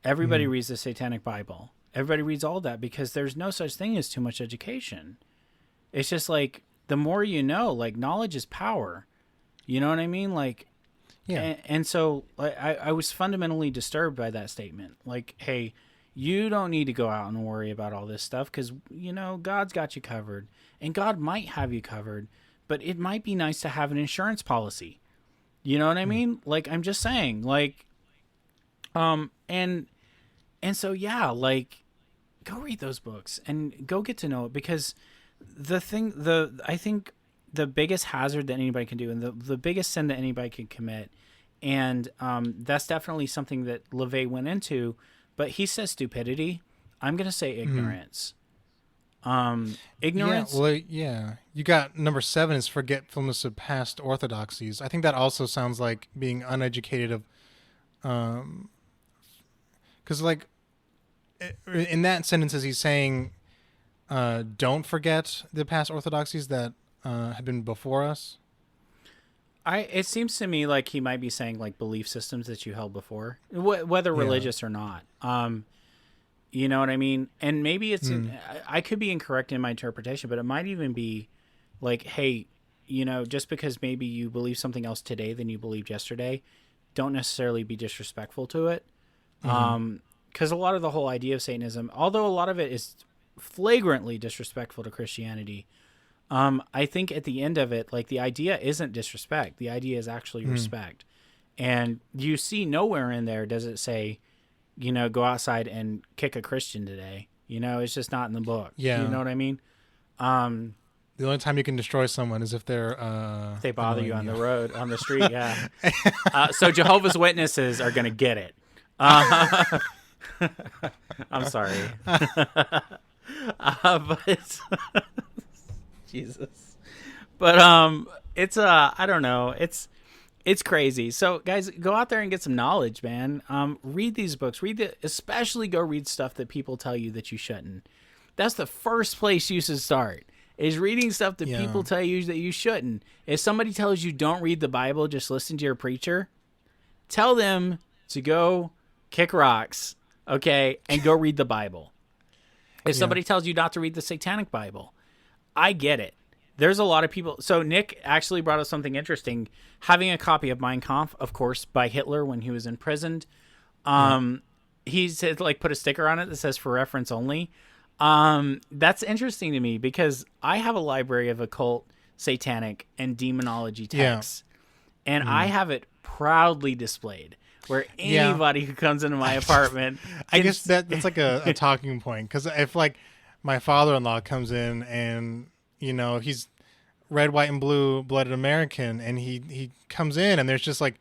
Everybody reads the Satanic Bible. Everybody reads all that, because there's no such thing as too much education. It's just like, the more you know, like, knowledge is power. You know what I mean? Like, yeah. And so I was fundamentally disturbed by that statement. Like, hey, you don't need to go out and worry about all this stuff because, God's got you covered. And God might have you covered, but it might be nice to have an insurance policy. You know what I mean? Like, I'm just saying, like, and so, yeah, like, go read those books and go get to know it, because I think the biggest hazard that anybody can do, and the biggest sin that anybody can commit, and that's definitely something that LaVey went into, but he says stupidity. I'm going to say ignorance. Ignorance. Yeah, well, yeah. You got number 7 is forgetfulness of past orthodoxies. I think that also sounds like being uneducated of, because like in that sentences he's saying, don't forget the past orthodoxies that have been before us. It seems to me like he might be saying like belief systems that you held before, whether religious or not. You know what I mean? And maybe it's, I could be incorrect in my interpretation, but it might even be like, hey, just because maybe you believe something else today than you believed yesterday, don't necessarily be disrespectful to it. Because a lot of the whole idea of Satanism, although a lot of it is flagrantly disrespectful to Christianity, I think at the end of it, like, the idea isn't disrespect. The idea is actually respect. And you see nowhere in there does it say, go outside and kick a Christian today. It's just not in the book. Yeah. You know what I mean? The only time you can destroy someone is if they're if they bother you on the road, on the street. Yeah. So Jehovah's Witnesses are going to get it. I'm sorry. But Jesus. But it's I don't know. It's crazy. So guys, go out there and get some knowledge, man. Read these books. Especially go read stuff that people tell you that you shouldn't. That's the first place you should start, is reading stuff that people tell you that you shouldn't. If somebody tells you don't read the Bible, just listen to your preacher. Tell them to go kick rocks, okay, and go read the Bible. If somebody tells you not to read the Satanic Bible, I get it. There's a lot of people. So Nick actually brought up something interesting. Having a copy of Mein Kampf, of course, by Hitler when he was imprisoned. He said, like, put a sticker on it that says for reference only. That's interesting to me because I have a library of occult, satanic, and demonology texts. And I have it proudly displayed where anybody who comes into my apartment. I guess that's like a talking point. Because if, like, my father-in-law comes in and, you know, he's red, white, and blue-blooded American, and he comes in and there's just, like,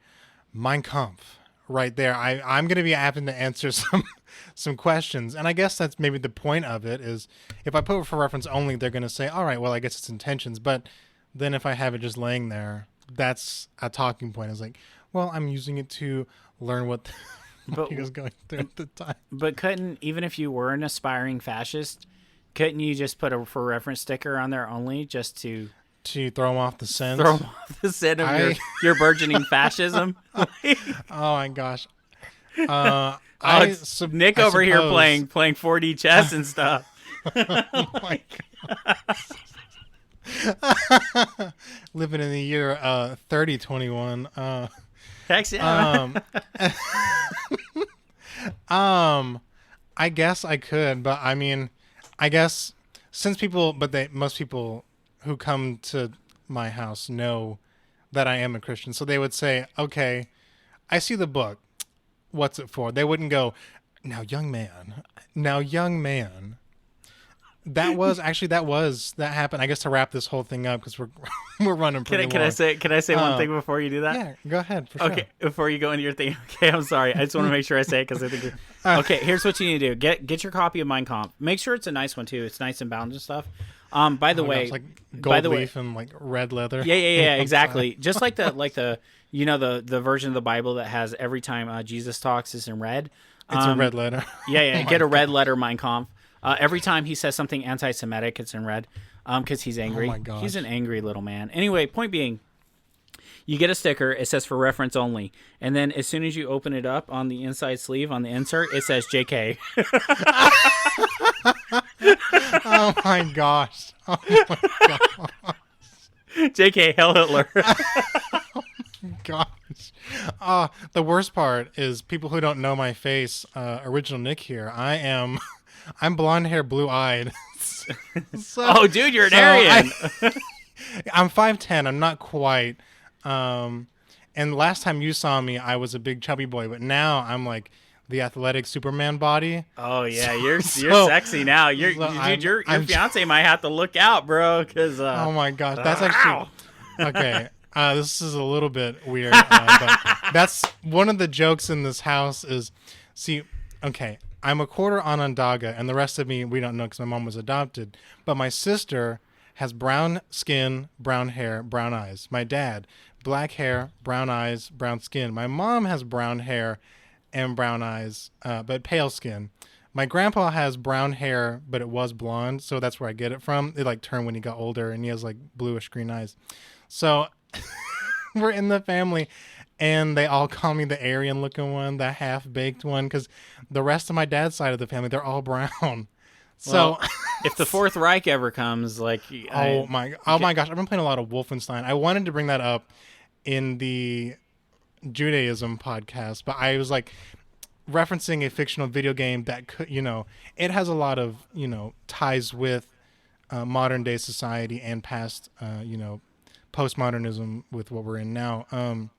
Mein Kampf right there. I'm going to be having to answer some questions. And I guess that's maybe the point of it is if I put it for reference only, they're going to say, all right, well, I guess it's intentions. But then if I have it just laying there, that's a talking point. It's like, well, I'm using it to learn what he was going through at the time. But even if you were an aspiring fascist, couldn't you just put a for reference sticker on there only just to throw him off the scent? Throw him off the scent of your burgeoning fascism? Oh my gosh. Nick over here playing 4D chess and stuff. Oh my god. Living in the year 3021. Heck yeah. I guess I could, but I mean, I guess since most people who come to my house know that I am a Christian, so they would say, "Okay, I see the book. What's it for?" They wouldn't go, Now, young man. That happened. I guess to wrap this whole thing up because we're running pretty long. Can I say one thing before you do that? Yeah, go ahead. For sure. Okay, before you go into your thing. Okay, I'm sorry. I just want to make sure I say it because I think. Okay, here's what you need to do. Get your copy of Mein Kampf. Make sure it's a nice one too. It's nice and bound and stuff. By the way, it's like gold leaf and like red leather. Yeah, exactly. Just like the the version of the Bible that has every time Jesus talks is in red. It's a red letter. Yeah. Get a red letter Mein Kampf. Every time he says something anti-Semitic, it's in red because he's angry. Oh my gosh. He's an angry little man. Anyway, point being, you get a sticker. It says for reference only. And then as soon as you open it up on the inside sleeve, on the insert, it says JK. Oh my gosh. JK, Hell Hitler. Gosh. The worst part is people who don't know my face, original Nick here. I'm blonde hair, blue eyed. Oh, dude, you're an Aryan. I'm 5'10". I'm not quite. And last time you saw me, I was a big chubby boy, but now I'm like the athletic Superman body. Oh yeah, you're sexy now. Your fiance might have to look out, bro. Because oh my gosh, that's actually okay. This is a little bit weird, but that's one of the jokes in this house. Okay, I'm a quarter Onondaga, and the rest of me we don't know because my mom was adopted. But my sister has brown skin, brown hair, brown eyes. My dad, black hair, brown eyes, brown skin. My mom has brown hair and brown eyes, but pale skin. My grandpa has brown hair, but it was blonde, so that's where I get it from. It like turned when he got older, and he has like bluish green eyes. So we're in the family, and they all call me the Aryan-looking one, the half-baked one, because the rest of my dad's side of the family, they're all brown. So if the Fourth Reich ever comes, like, oh my gosh, I've been playing a lot of Wolfenstein. I wanted to bring that up in the Judaism podcast, but I was like referencing a fictional video game that could, it has a lot of, ties with modern day society and past, postmodernism with what we're in now.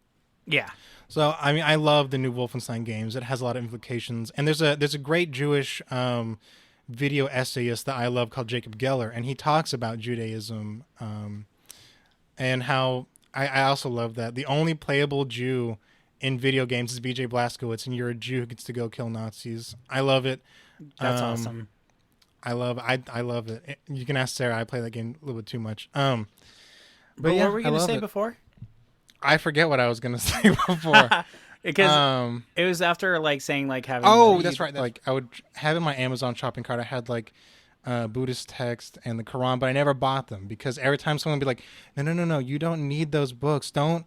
Yeah. So, I mean, I love the new Wolfenstein games. It has a lot of implications. And there's a great Jewish video essayist that I love called Jacob Geller, and he talks about Judaism and how I also love that the only playable Jew in video games is BJ Blazkowicz, and you're a Jew who gets to go kill Nazis. I love it. That's awesome. I love it. You can ask Sarah. I play that game a little bit too much. But what were we going to say before? I forget what I was going to say before. Because it was after like saying like having. Oh, that's right. Like I would have in my Amazon shopping cart. I had like Buddhist text and the Quran, but I never bought them because every time someone would be like, no, you don't need those books. Don't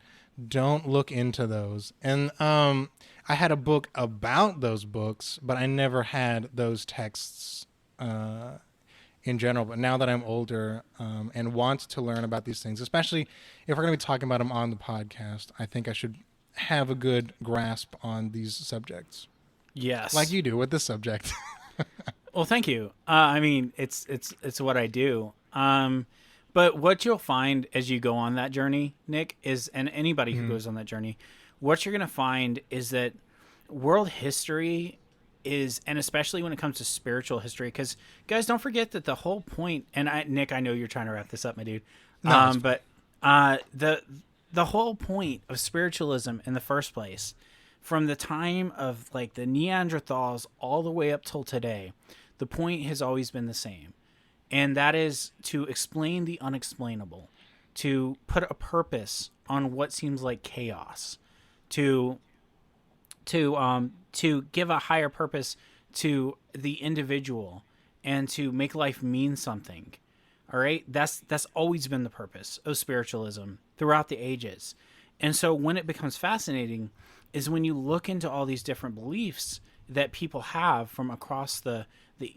look into those. And I had a book about those books, but I never had those texts in general. But now that I'm older and want to learn about these things, especially if we're going to be talking about them on the podcast, I think I should have a good grasp on these subjects, Yes. like you do with this subject. Well, thank you. I mean, it's what I do. But what you'll find as you go on that journey, Nick, is, and anybody who goes on that journey, what you're going to find is that world history is, and especially when it comes to spiritual history, because guys, don't forget that the whole point, and Nick, I know you're trying to wrap this up, my dude. No, but the whole point of spiritualism in the first place, from the time of like the Neanderthals all the way up till today, the point has always been the same. And that is to explain the unexplainable, to put a purpose on what seems like chaos, to give a higher purpose to the individual, and to make life mean something. All right, that's always been the purpose of spiritualism throughout the ages. And so when it becomes fascinating is when you look into all these different beliefs that people have from across the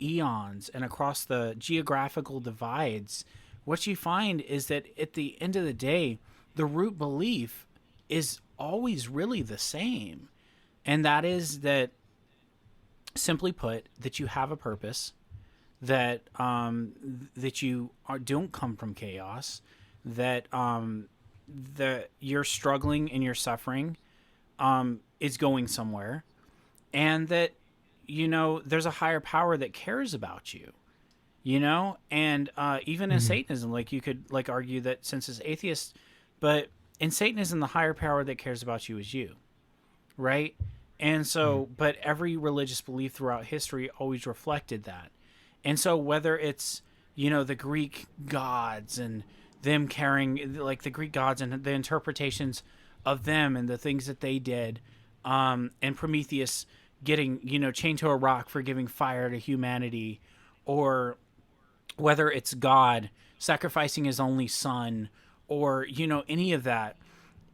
eons and across the geographical divides. What you find is that at the end of the day, the root belief is always really the same. And that is that, simply put, that you have a purpose, that that you don't come from chaos, that you're struggling and you're suffering is going somewhere, and that, you know, there's a higher power that cares about you, you know, and even in Satanism, like you could like argue that since it's atheist, but in Satanism, the higher power that cares about you is you, right? And so, but every religious belief throughout history always reflected that. And so whether it's, you know, the Greek gods and them carrying, like the Greek gods and the interpretations of them and the things that they did, and Prometheus getting, you know, chained to a rock for giving fire to humanity, or whether it's God sacrificing his only son, or, you know, any of that,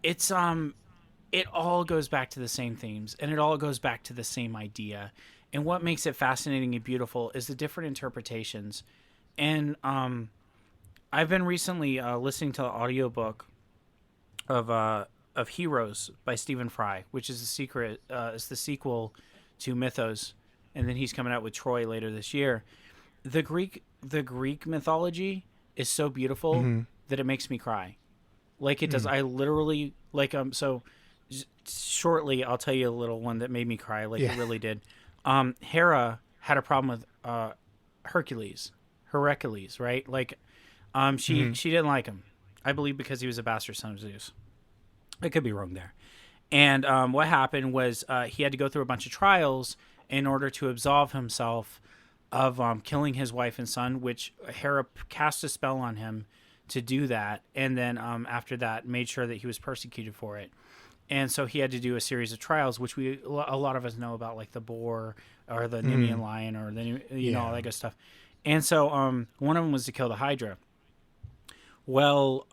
it's it all goes back to the same themes, and it all goes back to the same idea. And what makes it fascinating and beautiful is the different interpretations. And I've been recently listening to the audiobook of Heroes by Stephen Fry, which is is the sequel to Mythos, and then he's coming out with Troy later this year. The Greek mythology is so beautiful that it makes me cry, like it does. I literally so shortly I'll tell you a little one that made me cry, like it really did. Hera had a problem with Hercules, right? Like she didn't like him, I believe, because he was a bastard son of Zeus. I could be wrong there. And what happened was he had to go through a bunch of trials in order to absolve himself of killing his wife and son, which Hera cast a spell on him to do that. And then after that, made sure that he was persecuted for it. And so he had to do a series of trials, which a lot of us know about, like the boar or the Nemean lion or the know, all that good stuff. And so one of them was to kill the Hydra. Well,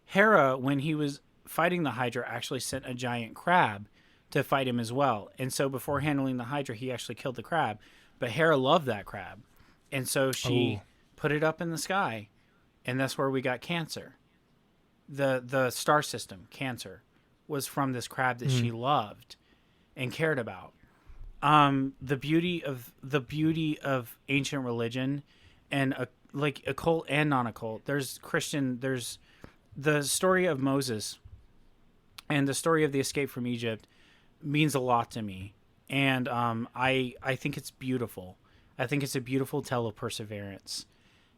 Hera, when he was fighting the Hydra, actually sent a giant crab to fight him as well. And so before handling the Hydra, he actually killed the crab. But Hera loved that crab. And so she put it up in the sky. And that's where we got Cancer. The star system, Cancer, was from this crab that she loved and cared about. The beauty of ancient religion, and like occult and non-occult. There's the story of Moses and the story of the escape from Egypt means a lot to me. And I think it's beautiful. I think it's a beautiful tale of perseverance.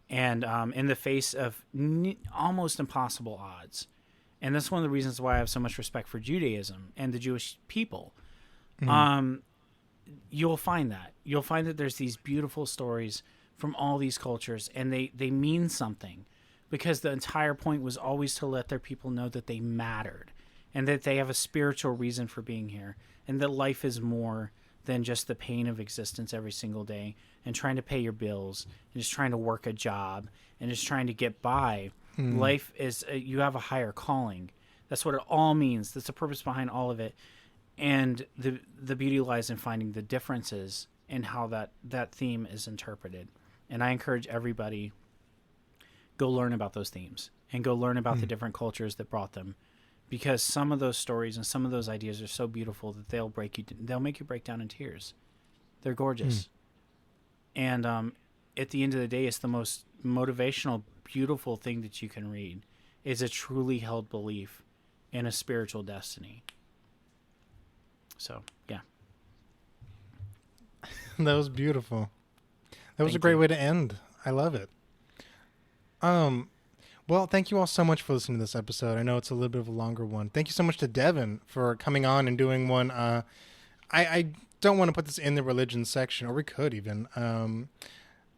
And in the face of almost impossible odds. And that's one of the reasons why I have so much respect for Judaism and the Jewish people. You'll find that. You'll find that there's these beautiful stories from all these cultures, and they mean something, because the entire point was always to let their people know that they mattered and that they have a spiritual reason for being here, and that life is more than just the pain of existence every single day and trying to pay your bills and just trying to work a job and just trying to get by. Life is, you have a higher calling. That's what it all means. That's the purpose behind all of it. And the beauty lies in finding the differences and how that theme is interpreted. And I encourage everybody, go learn about those themes and go learn about the different cultures that brought them, because some of those stories and some of those ideas are so beautiful that they'll make you break down in tears. They're gorgeous. And at the end of the day, it's the most motivational, beautiful thing that you can read, is a truly held belief in a spiritual destiny. So, yeah. That was beautiful. That was a great way to end. I love it. Well, thank you all so much for listening to this episode. I know it's a little bit of a longer one. Thank you so much to Devin for coming on and doing one. I don't want to put this in the religion section, or we could even.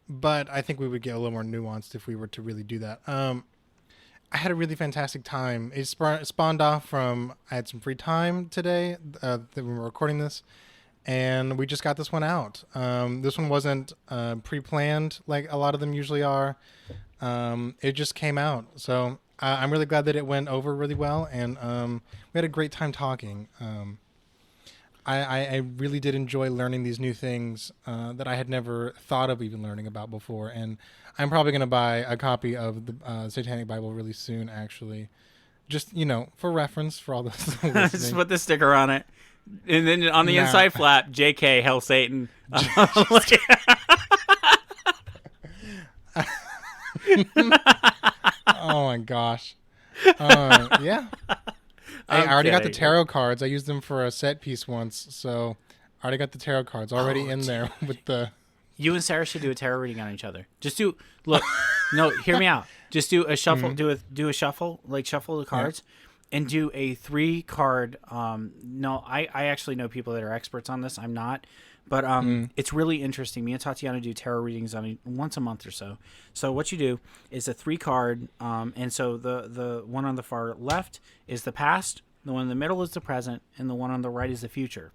But I think we would get a little more nuanced if we were to really do that. I had a really fantastic time. It spawned off from, I had some free time today that we were recording this, and we just got this one out. This one wasn't pre-planned like a lot of them usually are. It just came out. So I'm really glad that it went over really well, and we had a great time talking. I really did enjoy learning these new things that I had never thought of even learning about before. And I'm probably going to buy a copy of the Satanic Bible really soon, actually. Just, for reference for all those listening. Just put the sticker on it. And then on the inside flap, JK, Hell Satan. Oh, my gosh. Yeah. I already got the tarot cards. I used them for a set piece once, so I already got the tarot cards already in there with the... You and Sarah should do a tarot reading on each other. No, hear me out. Just do a shuffle, do a shuffle, like shuffle the cards, and do a 3-card... no, I actually know people that are experts on this. I'm not. But it's really interesting. Me and Tatiana do tarot readings once a month or so. So what you do is a 3-card, and so the one on the far left is the past, the one in the middle is the present, and the one on the right is the future.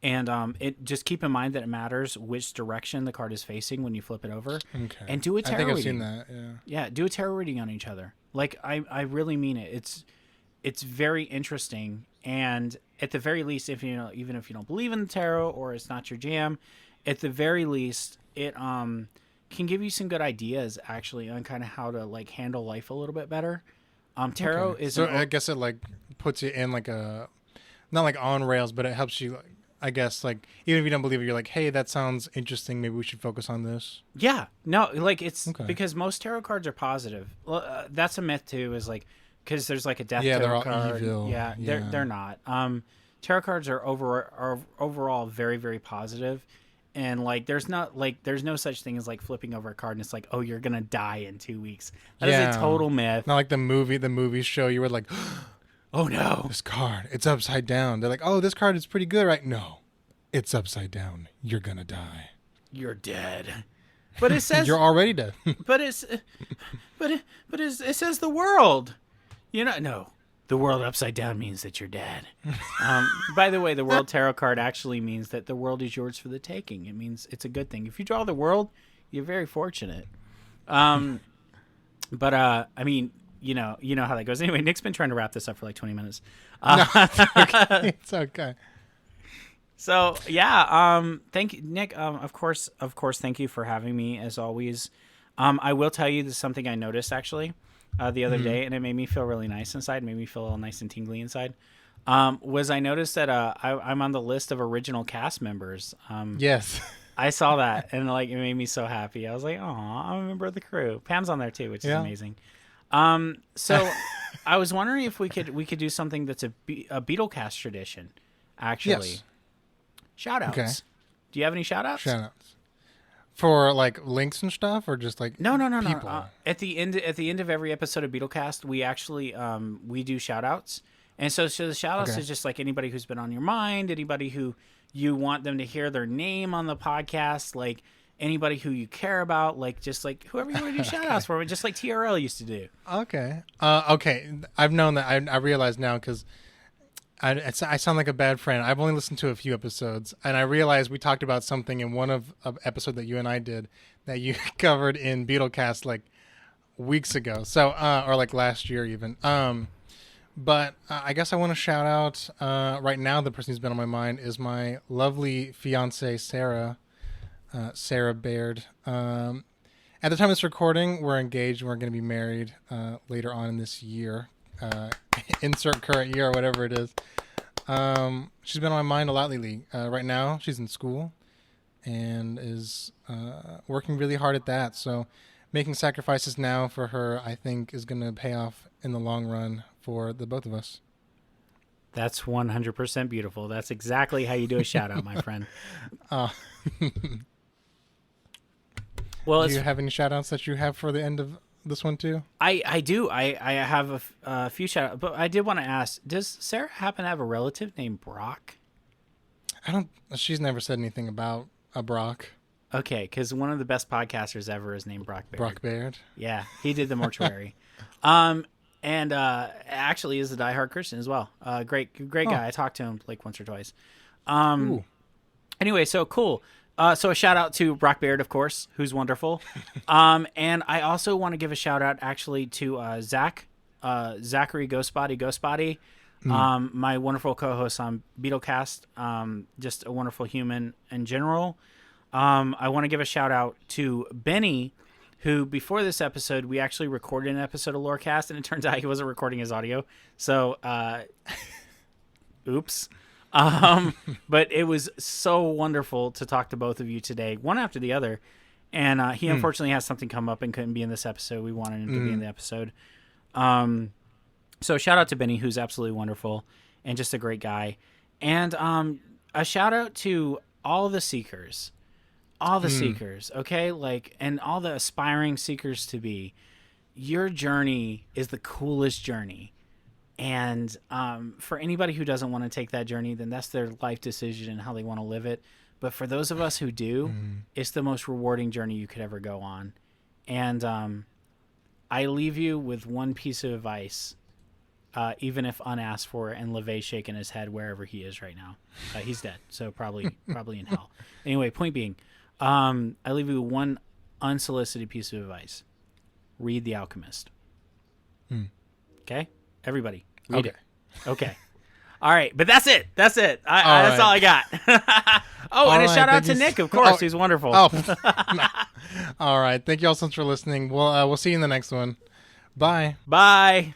And it just keep in mind that it matters which direction the card is facing when you flip it over. Okay. And do a tarot reading. I think I've seen that. Yeah. Yeah, do a tarot reading on each other. Like I really mean it. It's very interesting. And at the very least, even if you don't believe in the tarot or it's not your jam, at the very least, it can give you some good ideas actually on kind of how to like handle life a little bit better. Tarot is so I guess it like puts you in like a not like on rails, but it helps you. I guess like even if you don't believe it, you're like, hey, that sounds interesting. Maybe we should focus on this. Yeah, no, like it's because most tarot cards are positive. Well, that's a myth too. Is like. Because there's like a death tarot card. Evil. Yeah, they're not. Tarot cards are overall very, very positive, and like there's no such thing as like flipping over a card and it's like, oh, you're gonna die in 2 weeks. That is a total myth. Not like the movies show you were like, oh no, this card, it's upside down. They're like, oh, this card is pretty good, right? No, it's upside down. You're gonna die. You're dead. But it says you're already dead. but it says the world. No, the world upside down means that you're dead. By the way, the World Tarot card actually means that the world is yours for the taking. It means it's a good thing. If you draw the world, you're very fortunate. But I mean, you know how that goes. Anyway, Nick's been trying to wrap this up for like 20 minutes. No, it's okay. So yeah, thank you, Nick. Of course, thank you for having me as always. I will tell you this is something I noticed actually. The other day, and it made me feel really nice inside, made me feel all nice and tingly inside, was I noticed that I'm on the list of original cast members. Yes. I saw that, and like it made me so happy. I was like, "Aw, I'm a member of the crew." Pam's on there too, which is amazing. So I was wondering if we could do something that's a Beatlecast tradition, actually. Yes. Shout-outs. Okay. Do you have any shout-outs? Shout-outs. For like links and stuff, or just like no. At the end of every episode of Beatlecast, we actually we do shout outs. And so the shout outs is just like anybody who's been on your mind, anybody who you want them to hear their name on the podcast, like anybody who you care about, like just like whoever you want to do shout outs for, just like TRL used to do. Okay. I've known that. I realize now because I sound like a bad friend. I've only listened to a few episodes, and I realized we talked about something in one of episode that you and I did that you covered in Beatlecast like weeks ago. So, or like last year even. But I guess I want to shout out right now. The person who's been on my mind is my lovely fiance Sarah, Sarah Baird. At the time of this recording, we're engaged and we're going to be married later on in this year. Insert current year or whatever it is. She's been on my mind a lot lately. Right now, she's in school and is working really hard at that. So making sacrifices now for her, I think, is going to pay off in the long run for the both of us. That's 100% beautiful. That's exactly how you do a shout out, my friend. Well, do you have any shout outs that you have for the end of this one too? I do. I have a few shout outs, but I did want to ask, does Sarah happen to have a relative named Brock? She's never said anything about a Brock. Okay, because one of the best podcasters ever is named Brock Baird. Brock Baird? Yeah, he did the mortuary. And actually is a diehard Christian as well. Great guy. I talked to him like once or twice. Anyway, so cool. So a shout out to Brock Baird, of course, who's wonderful. And I also want to give a shout out actually to Zachary Ghostbody, my wonderful co-host on Beetlecast. Just a wonderful human in general. I want to give a shout out to Benny, who before this episode, we actually recorded an episode of Lorecast, and it turns out he wasn't recording his audio. So, oops. But it was so wonderful to talk to both of you today, one after the other. And he unfortunately has something come up and couldn't be in this episode. We wanted him to be in the episode. So shout out to Benny, who's absolutely wonderful and just a great guy. And a shout out to all the seekers. All the seekers, okay? And all the aspiring seekers to be. Your journey is the coolest journey. And for anybody who doesn't want to take that journey, then that's their life decision and how they want to live it. But for those of us who do, it's the most rewarding journey you could ever go on. And I leave you with one piece of advice, even if unasked for, and LeVay's shaking his head wherever he is right now. He's dead, so probably in hell. Anyway, point being, I leave you with one unsolicited piece of advice. Read The Alchemist. Okay? Everybody, read it. Okay. All right, but that's it. That's it. That's all I got. And a shout out to Nick, of course. He's wonderful. All right. Thank you all so much for listening. We'll see you in the next one. Bye. Bye.